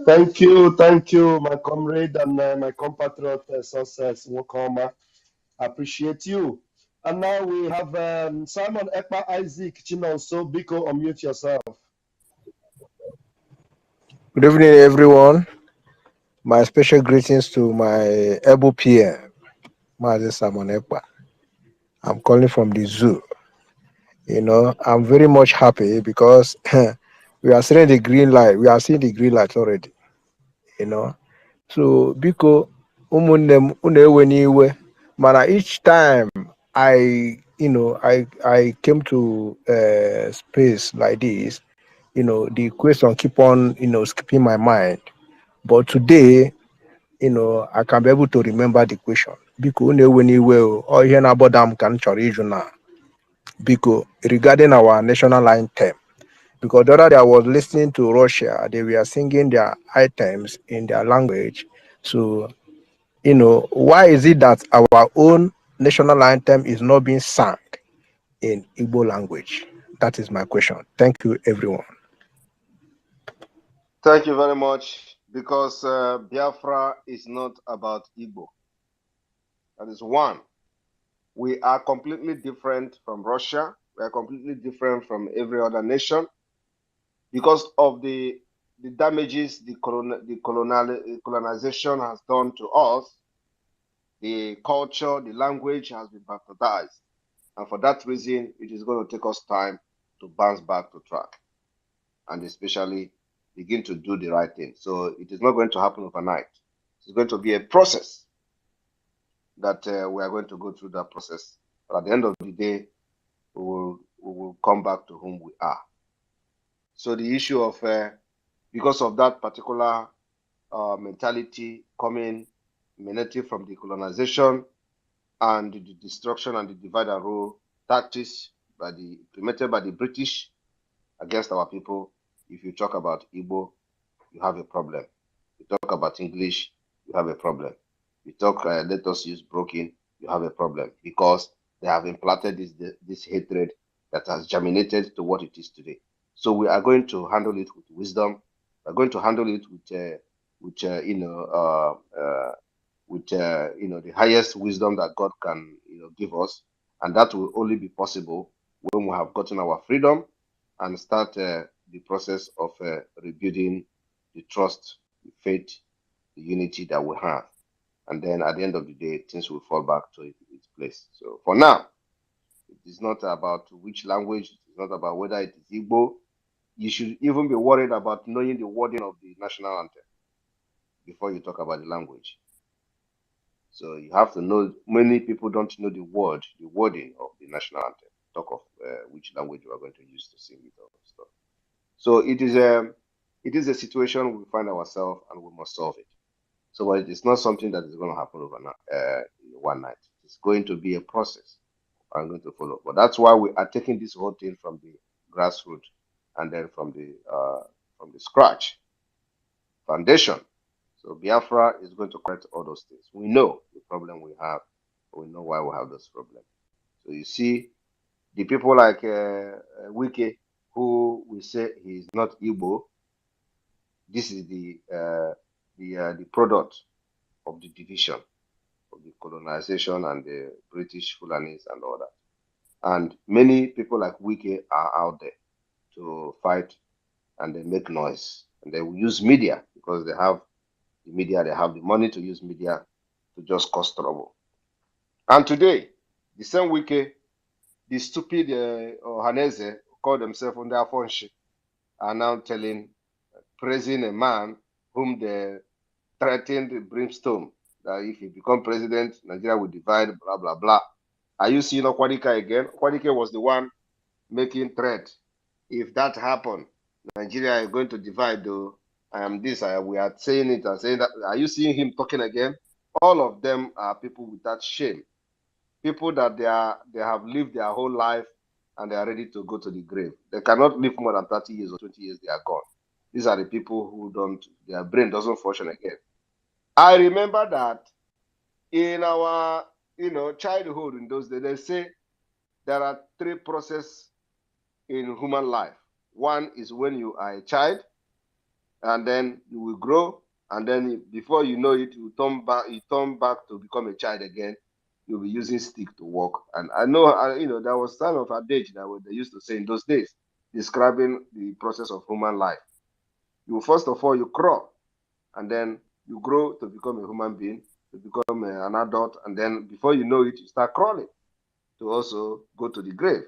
Speaker 3: Thank you, my comrade and my compatriot, Success Wokoma. I appreciate you. And now we have Simon Ekpa Isaac Chinonso. Biko, unmute yourself.
Speaker 16: Good evening, everyone. My special greetings to my able PM, Mazi Simon Ekpa. I'm calling from the zoo. You know, I'm very much happy because we are seeing the green light. We are seeing the green light already. You know, so Biko, mana each time I came to space like this, you know, the question keep on, skipping my mind. But today, you know, I can be able to remember the question. Biko, regarding our national anthem. Because the other day I was listening to Russia, they were singing their items in their language. So, you know, why is it that our own national anthem is not being sung in Igbo language? That is my question. Thank you, everyone.
Speaker 1: Thank you very much. Because Biafra is not about Igbo. That is one. We are completely different from Russia. We are completely different from every other nation because of the damages the colonization has done to us. The culture, the language has been bastardized. And for that reason, it is going to take us time to bounce back to track and especially begin to do the right thing. So it is not going to happen overnight. It's going to be a process that we are going to go through that process. But at the end of the day, we will come back to whom we are. So the issue of, because of that particular mentality coming emanating from the colonization and the destruction and the divide and rule tactics implemented by the British against our people, if you talk about Igbo, you have a problem. You talk about English, you have a problem. You talk, let us use broken, you have a problem because they have implanted this hatred that has germinated to what it is today. So we are going to handle it with wisdom. We're going to handle it with the highest wisdom that God can give us, and that will only be possible when we have gotten our freedom and start the process of rebuilding the trust, the faith, the unity that we have. And then at the end of the day, things will fall back to its place. So for now, it is not about which language, it's not about whether it is Igbo. You should even be worried about knowing the wording of the national anthem before you talk about the language. So you have to know, many people don't know the wording of the national anthem. Talk of which language we are going to use to sing it or stuff. So it is a situation we find ourselves and we must solve it. So but it's not something that is going to happen overnight, one night. It's going to be a process I'm going to follow. But that's why we are taking this whole thing from the grassroots and then from the scratch foundation. So Biafra is going to correct all those things. We know the problem we have. We know why we have this problem. So you see, the people like Wike, who we say he is not Igbo, this is the the product of the division, of the colonization and the British Fulanis and all that. And many people like Wike are out there to fight, and they make noise. And they will use media because they have the media, they have the money to use media to just cause trouble. And today, the same Wike, the stupid Ohaneze, call themselves under Afonshi, are now praising a man whom they threatened brimstone, that if he become president, Nigeria will divide, blah, blah, blah. Are you seeing Okwadika again? Okwadika was the one making threat. If that happen, Nigeria is going to divide, though. I am this, we are saying it and saying that. Are you seeing him talking again? All of them are people without shame. People that they have lived their whole life and they are ready to go to the grave. They cannot live more than 30 years or 20 years, they are gone. These are the people who their brain doesn't function again. I remember that in our, childhood in those days, they say there are 3 processes in human life. One is when you are a child, and then you will grow, and then before you know it, you turn back to become a child again. You'll be using stick to walk. And I know, there was kind of adage that they used to say in those days, describing the process of human life. You first of all, you crawl, and then you grow to become a human being, to become an adult, and then before you know it, you start crawling to also go to the grave.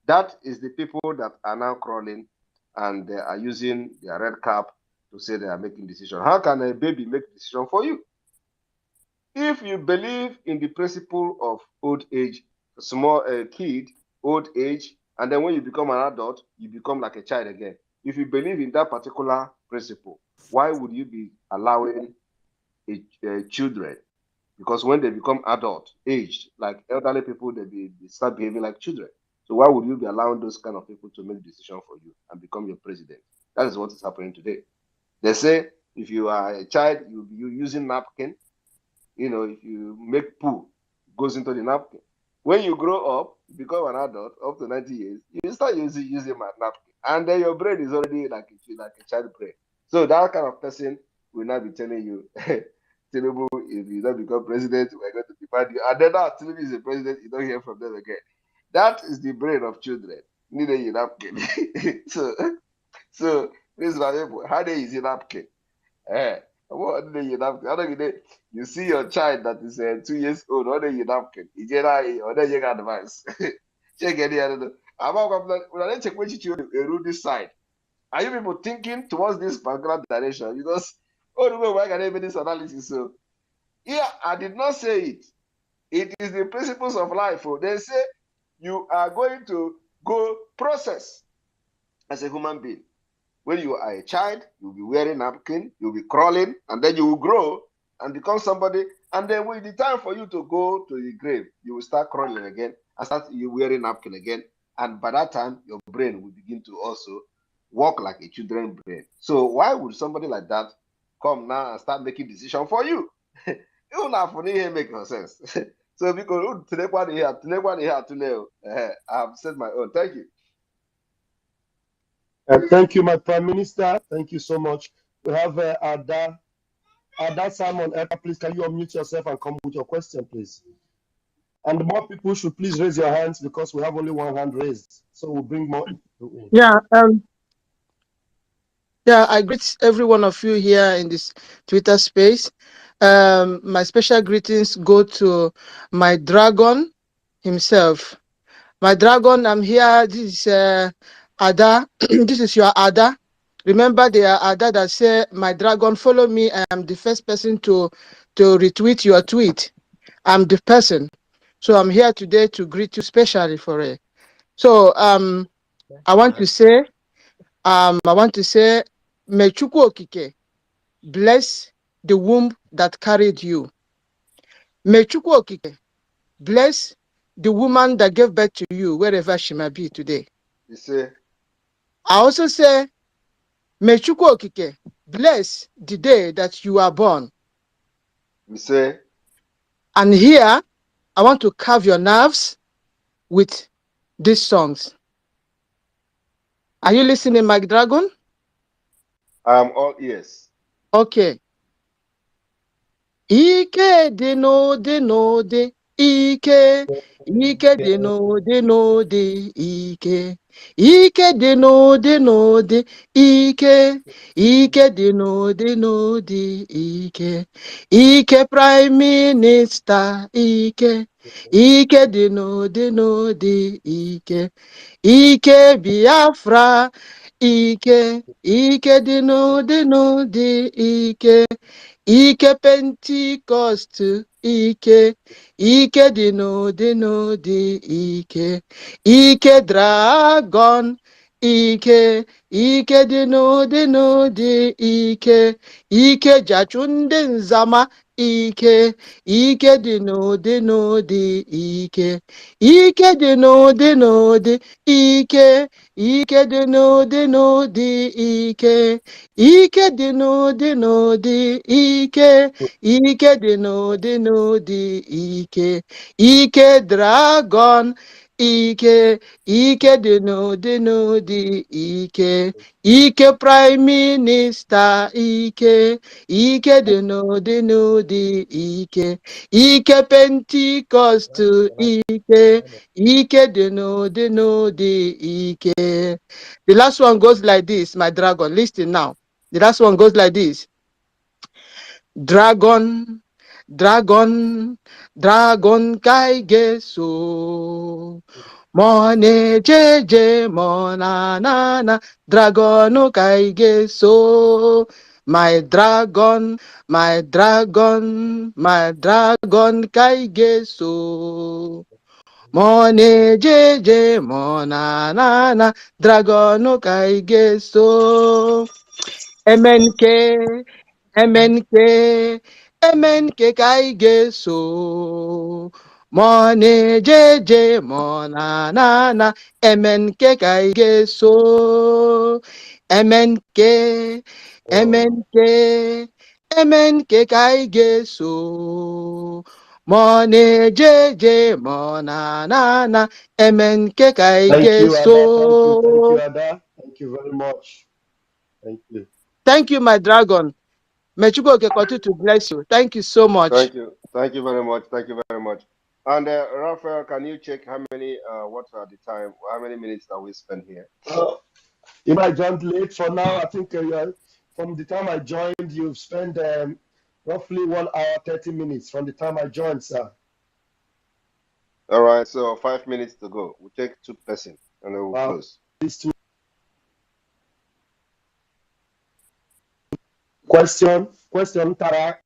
Speaker 1: That is the people that are now crawling, and they are using their red cap to say they are making decisions. How can a baby make a decision for you? If you believe in the principle of old age, small kid, old age, and then when you become an adult, you become like a child again. If you believe in that particular principle, why would you be allowing children? Because when they become adult, aged, like elderly people, they start behaving like children. So why would you be allowing those kind of people to make decisions for you and become your president? That is what is happening today. They say if you are a child, you'll be using napkin. If you make poo, it goes into the napkin. When you grow up, become an adult, up to 90 years, you start using my napkin. And then your brain is already like a child brain. So that kind of person will not be telling you, Tinubu, if you don't become president, we're going to divide you. And then now Tinubu is a president, you don't hear from them again. That is the brain of children. Neither you napkin. so this is my people. How they use a napkin? What do you napkin? How do you see your child that is 2 years old? What do you napkin? You get or then you got advice. Check any other. I'm going to check which you rule this side. Are you people thinking towards this particular direction? Because the way why can I make this analysis? So yeah, I did not say it. It is the principles of life. They say you are going to go process as a human being. When you are a child, you'll be wearing napkin, you'll be crawling, and then you will grow and become somebody. And then when the time for you to go to the grave, you will start crawling again and start you wearing napkin again. And by that time, your brain will begin to also work like a children's brain. So why would somebody like that come now and start making decisions for you? It will not make no sense. So because I've said my own. Thank you.
Speaker 3: Thank you, my Prime Minister. Thank you so much. We have Ada Simon. Please, can you unmute yourself and come with your question, please? And more people should please raise your hands because we have only one hand raised. So we'll bring more people in.
Speaker 17: Yeah, I greet every one of you here in this Twitter space. My special greetings go to my dragon himself. My dragon, I'm here. This is Ada. This is your Ada. Remember the Ada that say, my dragon, follow me. I am the first person to retweet your tweet. I'm the person. So I'm here today to greet you specially for it. So I want to say, may Chukwu Okike bless the womb that carried you. May Chukwu Okike bless the woman that gave birth to you, wherever she may be today.
Speaker 1: You say,
Speaker 17: I also say, may Chukwu Okike bless the day that you are born.
Speaker 1: you say,
Speaker 17: and here, I want to carve your nerves with these songs. Are you listening, Mike Dragon?
Speaker 1: I'm all ears.
Speaker 17: Okay. Ike dị n'ụdị n'ụdị ike. Ike dị n'ụdị n'ụdị ike. Ike dị n'ụdị n'ụdị ike. Ike dị n'ụdị n'ụdị ike. Ike Prime Minister ike. Ike dị n'ụdị n'ụdị ike. Ike Biafra ike. Ike dị n'ụdị n'ụdị ike. Ike Pentecost ike. Ike dị n'ụdị n'ụdị ike. Ike Dragon ike. Ike dị n'ụdị n'ụdị ike. Ike Jachu ndị Nzama ike. Ike dị n'ụdị n'ụdị ike. Ike dị n'ụdị n'ụdị ike. Ike dị n'ụdị n'ụdị ike. Ike dị n'ụdị n'ụdị ike. Ike dị n'ụdị n'ụdị ike. Ike Dragon ike. Ike dị n'ụdị n'ụdị ike. Ike Prime Minister ike. Ike dị n'ụdị n'ụdị ike. Ike Pentecost ike. Ike dị n'ụdị n'ụdị ike. The last one goes like this, my dragon. Listen now. The last one goes like this. Dragon, dragon, dragon kaigeso. Mone jeje mona na dragon kaigeso. My dragon, my dragon, my dragon kaigeso. Mone jeje mona na dragon kaigeso. MNK, MNK, MNK kaigeso. Mone jeje mona na MNK kaigeso. MNK, MNK, MNK kaigeso. Mone jeje mona na MNK kaigeso.
Speaker 3: Thank you, Ada. Thank you very much. Thank you.
Speaker 17: Thank you, my dragon. May Chukwuoke continue to bless you. Thank you so much.
Speaker 1: Thank you. Thank you very much. Thank you very much. And Raphael, can you check how many, what are the time, how many minutes that we spend here?
Speaker 3: You might joined late for now. I think from the time I joined, you've spent roughly 1 hour, 30 minutes from the time I joined, sir.
Speaker 1: All right, so 5 minutes to go. We'll take 2 persons and then we'll close.
Speaker 3: These 2 question Tara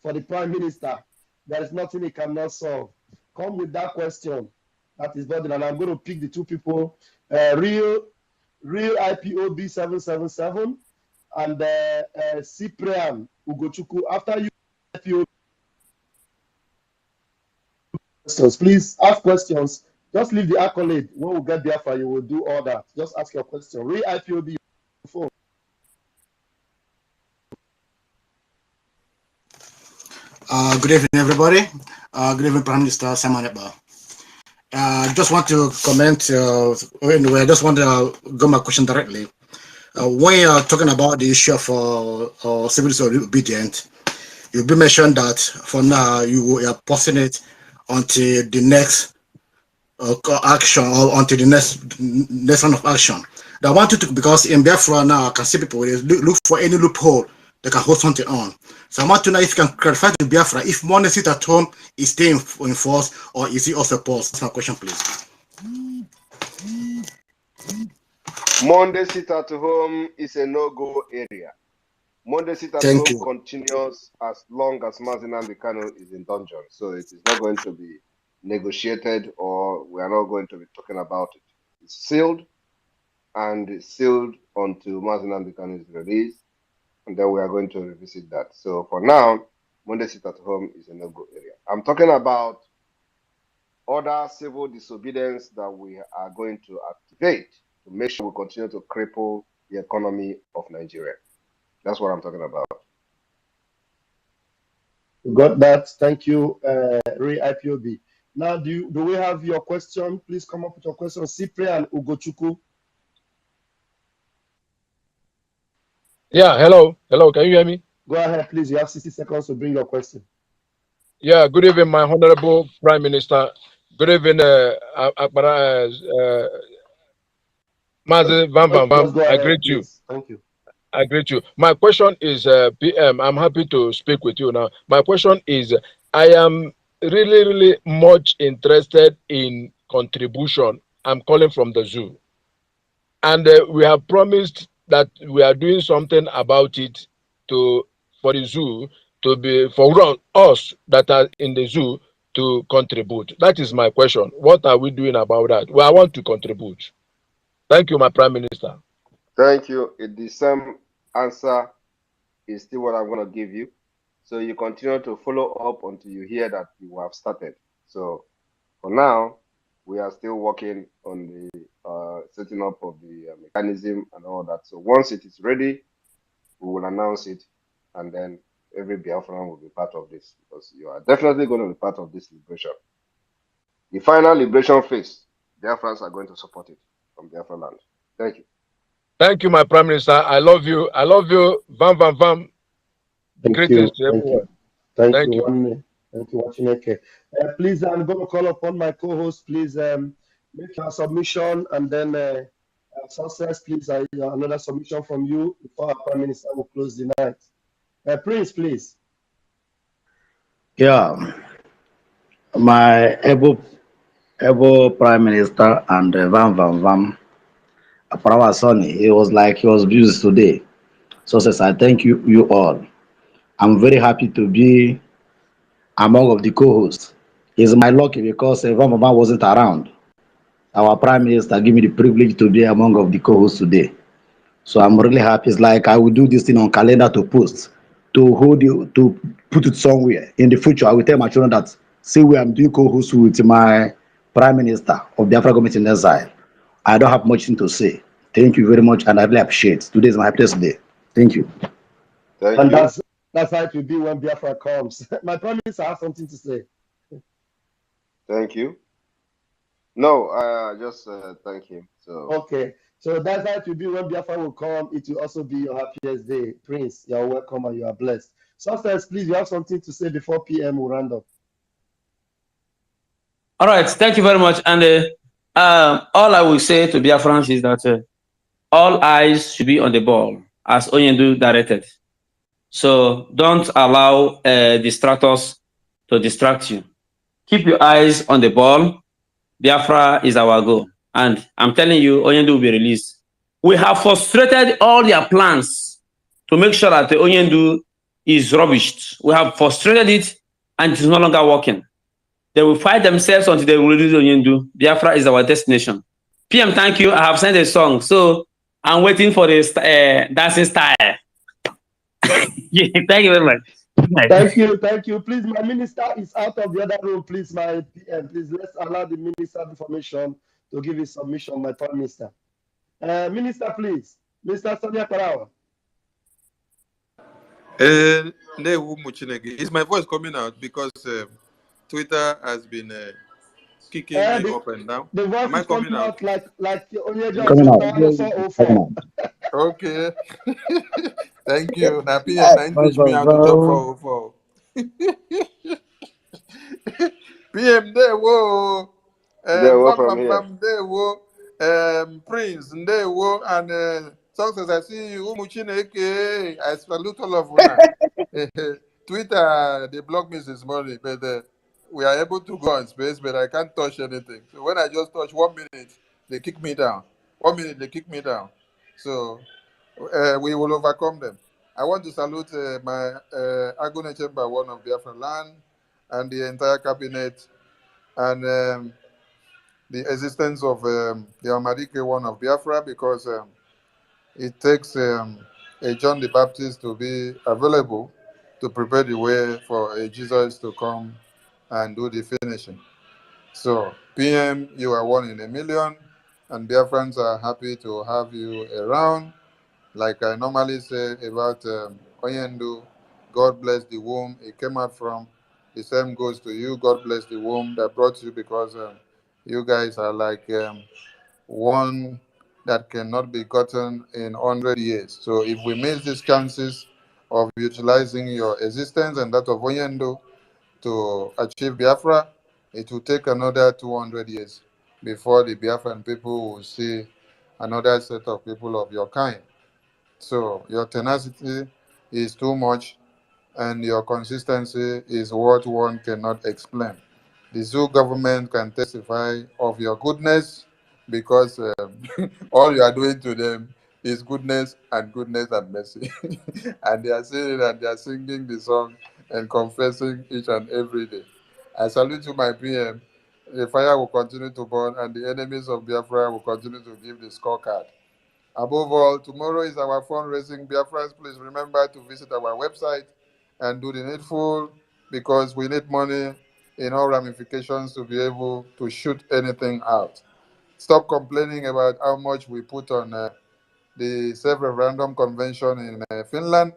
Speaker 3: for the Prime Minister. There is nothing he cannot solve. Come with that question. That is burden, and I'm going to pick the 2 people, real IPOB 777 and Cyprian Ugochukwu. After you IPOB questions, please ask questions. Just leave the accolade. When we get Biafra, you will do all that. Just ask your question. Real IPOB phone.
Speaker 18: Good evening, everybody. Good evening, Prime Minister Simon Ekpa. Just want to comment. Anyway, I just want to go my question directly. When you're talking about the issue of civil disobedience, you mentioned that for now you are posting it until the next action or until the next round of action. I want you to, because in Biafra now I can see people look for any loophole they can hold something on. So I want to know if you can clarify to Biafra if money sit at home is staying in force or is it also paused? That's my question, please.
Speaker 1: Monday sit at home is a no-go area. Monday sit at home continues as long as Mazi Nnamdi Kanu is in dungeon. So it is not going to be negotiated, or we are not going to be talking about it. It's sealed, and it's sealed until Mazi Nnamdi Kanu is released, and then we are going to revisit that. So for now, Monday sit at home is a no-go area. I'm talking about other civil disobedience that we are going to activate to make sure we continue to cripple the economy of Nigeria. That's what I'm talking about.
Speaker 3: Got that. Thank you, Ray IPOB. Now, do we have your question? Please come up with your question. Cyprian Ugochukwu.
Speaker 19: Yeah, hello. Hello, can you hear me?
Speaker 3: Go ahead, please. You have 60 seconds to bring your question.
Speaker 19: Yeah, good evening, my Honorable Prime Minister. Good evening, Mazi Van Van
Speaker 3: Just
Speaker 19: Van.
Speaker 3: go
Speaker 19: I
Speaker 3: ahead,
Speaker 19: greet you.
Speaker 3: please. Thank you.
Speaker 19: I greet you. My question is, PM, I'm happy to speak with you now. My question is, I am really much interested in contribution. I'm calling from the zoo. And we have promised that we are doing something about it for the zoo to be, for us that are in the zoo to contribute. That is my question. What are we doing about that? Well, I want to contribute. Thank you, my Prime Minister.
Speaker 1: Thank you. The same answer is still what I'm going to give you. So you continue to follow up until you hear that you have started. So for now, we are still working on the setting up of the mechanism and all that. So once it is ready, we will announce it, and then every Biafran will be part of this, because you are definitely going to be part of this liberation. The final liberation phase, Biafrans are going to support it from Biafra land. Thank you.
Speaker 19: Thank you, my Prime Minister. I love you. I love you. Vam, vam, vam. Greetings to everyone.
Speaker 3: Thank you. Thank you, Wachineke. Please, I'm going to call upon my co-host. Please make your submission, and then success, please, another submission from you before our Prime Minister will close the night. Prince, please.
Speaker 11: Yeah, my able Prime Minister and Van Van Van, Parawa Sonny, he was like he was busy today. So says I thank you all. I'm very happy to be among of the co-hosts. It's my lucky because Van Van Van wasn't around. Our Prime Minister gave me the privilege to be among of the co-hosts today. So I'm really happy. It's like I will do this thing on calendar to post, to hold you, to put it somewhere. In the future, I will tell my children that, see where I'm doing co-host with my Prime Minister of Biafra government in exile. I don't have much to say. Thank you very much, and I really appreciate it. Today is my happiest day. Thank you.
Speaker 3: Thank you. That's how it will be when Biafra comes. My Prime Minister has something to say.
Speaker 1: Thank you. No, just thank him. So
Speaker 3: okay. So that's how it will be when Biafra will come. It will also be your happiest day. Prince, you're welcome and you are blessed. Success, please, you have something to say before PM will round up.
Speaker 15: All right, thank you very much. And all I will say to Biafrans is that all eyes should be on the ball, as Onyendu directed. So don't allow distractors to distract you. Keep your eyes on the ball. Biafra is our goal. And I'm telling you, Onyendu will be released. We have frustrated all their plans to make sure that the Onyendu is rubbished. We have frustrated it, and it is no longer working. They will fight themselves until they will release Onyendu. Biafra is our destination. PM, thank you. I have sent a song. So I'm waiting for the dancing style. Yeah, thank you very much.
Speaker 3: Thank you. Please, my minister is out of the other room. Please, my PM, please let's allow the minister information to give his submission, my Prime Minister. Minister, please. Mr. Sonia Parawa.
Speaker 20: Is my voice coming out? Because Twitter has been kicking me up and down.
Speaker 3: The voice is coming out like
Speaker 20: Okay. Thank you. Now PM teach me how to jump for. PM there whoa. Prince there whoa, and success. I see you. I salute all of you. Twitter they blocked me this morning, but we are able to go on space, but I can't touch anything. So when I just touch 1 minute, they kick me down. 1 minute they kick me down. So we will overcome them. I want to salute my Agone Chamber, one of Biafra land, and the entire cabinet, and the existence of the Amarike one of Biafra, because it takes a John the Baptist to be available to prepare the way for a Jesus to come and do the finishing. So, PM, you are 1 in a million, and Biafrans are happy to have you around. Like I normally say about Onyendu, God bless the womb it came out from. The same goes to you. God bless the womb that brought you, because you guys are like one that cannot be gotten in 100 years. So if we miss these chances, of utilizing your existence and that of Oyendo to achieve Biafra, it will take another 200 years before the Biafran people will see another set of people of your kind. So your tenacity is too much, and your consistency is what one cannot explain. The zoo government can testify of your goodness because all you are doing to them is goodness and mercy. And they are saying and they are singing the song and confessing each and every day. I salute you, my PM. The fire will continue to burn, and the enemies of Biafra will continue to give the scorecard. Above all, tomorrow is our fundraising. BIAFRANS, please remember to visit our website and do the needful because we need money in all ramifications to be able to shoot anything out. Stop complaining about how much we put on the self-referendum convention in Finland.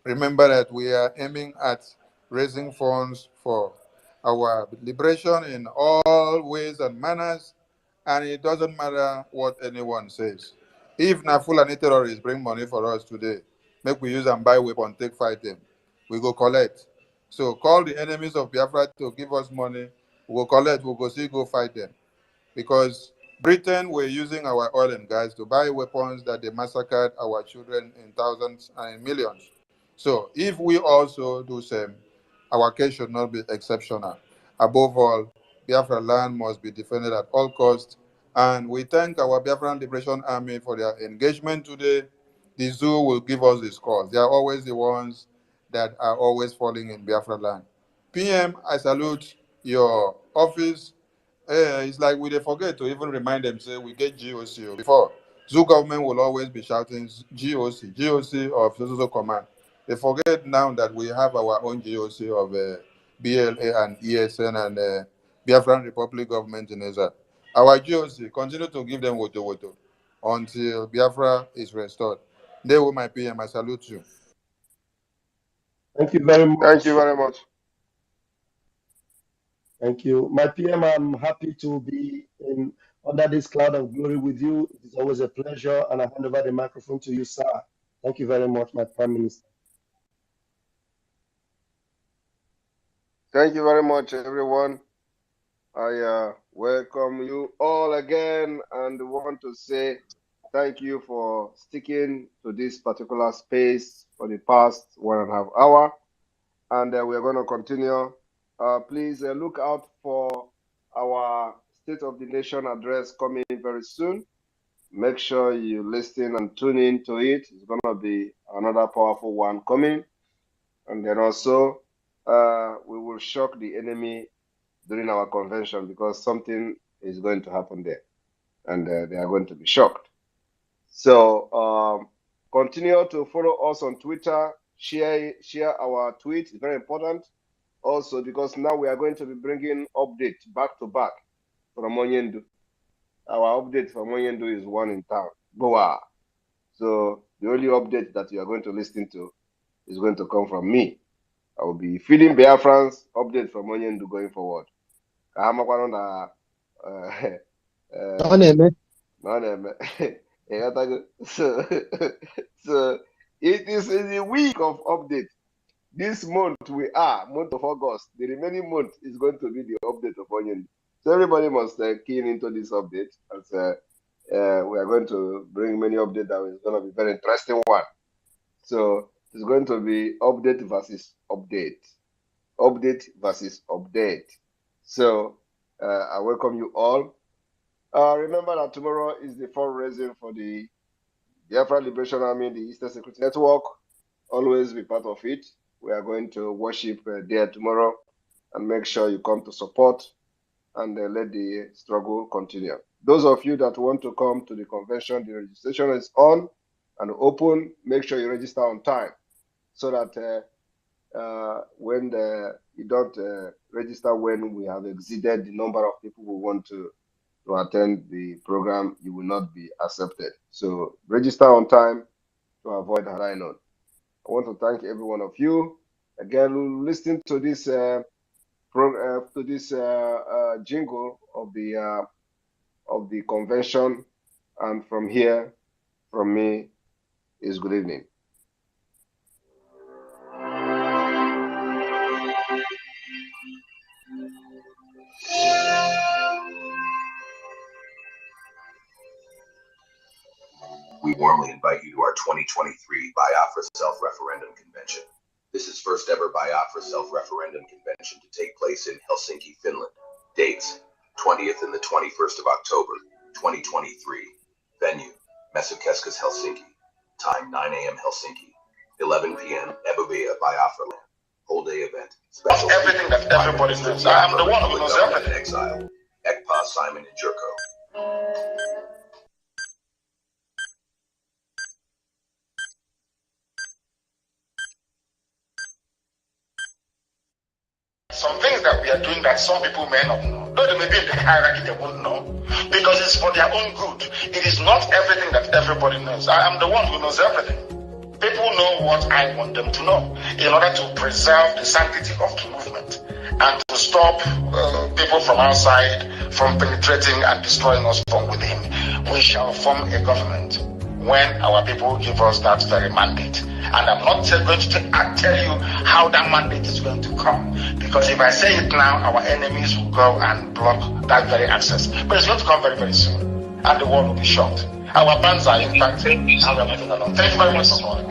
Speaker 20: Remember that we are aiming at raising funds for our liberation in all ways and manners, and it doesn't matter what anyone says. If na Fulani terrorists bring money for us today, make we use and buy weapon, take fight them. We go collect. So call the enemies of Biafra to give us money. We go collect, we go see, go fight them. Because Britain were using our oil and gas to buy weapons that they massacred our children in thousands and in millions. So if we also do same, our case should not be exceptional. Above all, Biafra land must be defended at all costs. And we thank our Biafran Liberation Army for their engagement today. The zoo will give us the scores. They are always the ones that are always falling in Biafra land. PM, I salute your office. It's like we dey forget to even remind them, say we get GOC before. Zoo government will always be shouting GOC of so command. They forget now that we have our own GOC of BLA and ESN and Biafran Republic government in Israel. Our GOC continue to give them woto until Biafra is restored. They will my PM. I salute you.
Speaker 3: Thank you very much.
Speaker 1: Thank you very much.
Speaker 3: Thank you. My PM, I'm happy to be in under this cloud of glory with you. It is always a pleasure, and I hand over the microphone to you, sir. Thank you very much, my Prime Minister.
Speaker 1: Thank you very much, everyone. I welcome you all again and want to say thank you for sticking to this particular space for the past 1.5 hours. And we're going to continue. Please look out for our State of the Nation address coming very soon. Make sure you listen and tune in to it. It's going to be another powerful one coming. And then also, we will shock the enemy during our convention because something is going to happen there. And they are going to be shocked. So continue to follow us on Twitter. Share our tweets. It's very important. Also, because now we are going to be bringing updates back to back from Onyendu. Our update from Onyendu is one in town, Goa. So the only update that you are going to listen to is going to come from me. I will be feeding BIAFRANS update from Onyendu going forward. So it is in a week of update. This month month of August. The remaining month is going to be the update of Onion. So everybody must key into this update as we are going to bring many updates that is going to be very interesting one. So it's going to be update versus update. Update versus update. So I welcome you all. Remember that tomorrow is the fundraising for the Biafra Liberation Army, the Eastern Security Network. Always be part of it. We are going to worship there tomorrow and make sure you come to support and let the struggle continue. Those of you that want to come to the convention, the registration is on and open. Make sure you register on time so that when you don't register when we have exceeded the number of people who want to attend the program, you will not be accepted. So register on time to avoid a line on. I want to thank every one of you. Again, listen to this jingle of the convention, and from here, from me, is good evening.
Speaker 21: we warmly invite you to our 2023 Biafra Self-Referendum Convention. This is first ever Biafra Self-Referendum Convention to take place in Helsinki, Finland. Dates, 20th and the 21st of October, 2023. Venue, Mesukeskus, Helsinki. Time, 9 a.m. Helsinki. 11 p.m. Ebobia, Biafra Land. Whole day event. Special everything that everybody knows. I'm the one who knows everything. Exile. Ekpa, Simon, and Jurko.
Speaker 22: Some things that we are doing that some people may not know, though they may be in the hierarchy, they won't know, because it's for their own good. It is not everything that everybody knows. I am the one who knows everything. People know what I want them to know in order to preserve the sanctity of the movement and to stop people from outside from penetrating and destroying us from within. We shall form a government when our people give us that very mandate. And I'm not going to tell you how that mandate is going to come, because if I say it now, our enemies will go and block that very access. But it's going to come very, very soon, and the world will be shocked. Our plans are impacted, and we are moving along. Thank you very much for calling.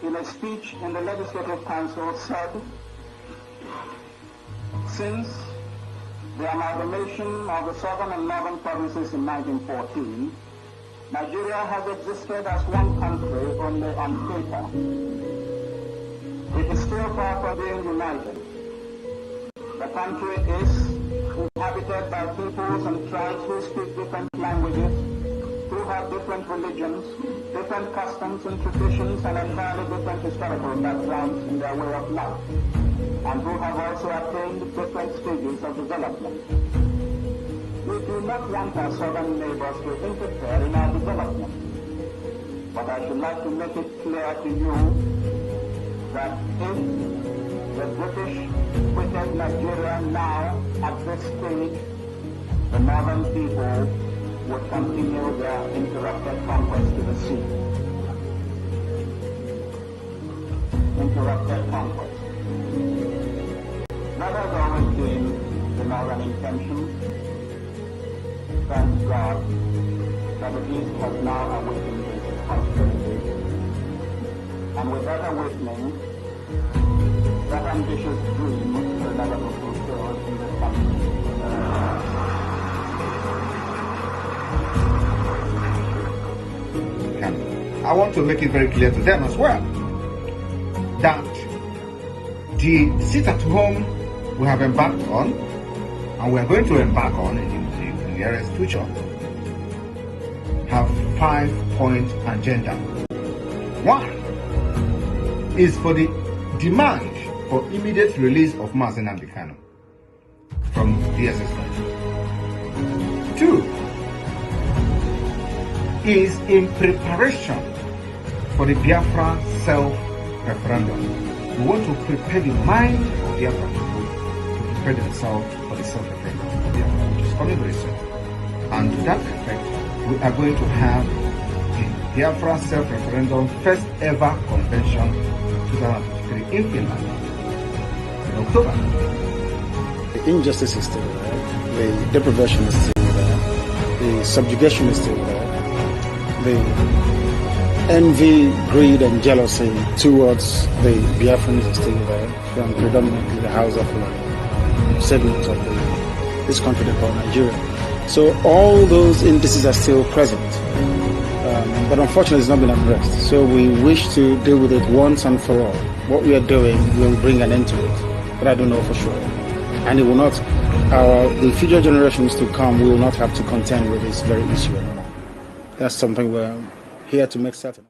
Speaker 23: in a speech in the Legislative Council said, since the amalgamation of the southern and northern provinces in 1914, Nigeria has existed as one country only on paper. It is still far from being united. The country is inhabited by peoples and tribes who speak different languages, who have different religions, different customs and traditions, and entirely different historical backgrounds in their way of life, and who have also attained different stages of development. We do not want our southern neighbors to interfere in our development, but I should like to make it clear to you that if the British quitted Nigeria now at this stage, the northern people would continue their interrupted conquest to the sea. Interrupted conquest. That has always been the northern intention. Thank God that the East has now awakened its responsibility. And with that awakening, that ambitious dream will never be fulfilled in this country.
Speaker 24: I want to make it very clear to them as well that the sit at home we have embarked on, and we are going to embark on in the nearest future, have 5-point agenda. One is for the demand for immediate release of Mazi Nnamdi Kanu from DSS. 2 is in preparation for the Biafra self-referendum. We want to prepare the mind of Biafra people to prepare themselves for the self-referendum of Biafra, which is coming very soon. And to that effect, we are going to have the Biafra self-referendum first ever convention 2023 in Finland in October.
Speaker 25: The injustice is still there.
Speaker 2: The deprivation is still there. The subjugation is still there. The envy, greed, and jealousy towards the Biafrans is still there, from predominantly the House of segments of this country they call Nigeria. So all those indices are still present, but unfortunately it's not been addressed. So we wish to deal with it once and for all. What we are doing will bring an end to it, but I don't know for sure. And it will not, the future generations to come will not have to contend with this very issue anymore. That's something we're here to make certain.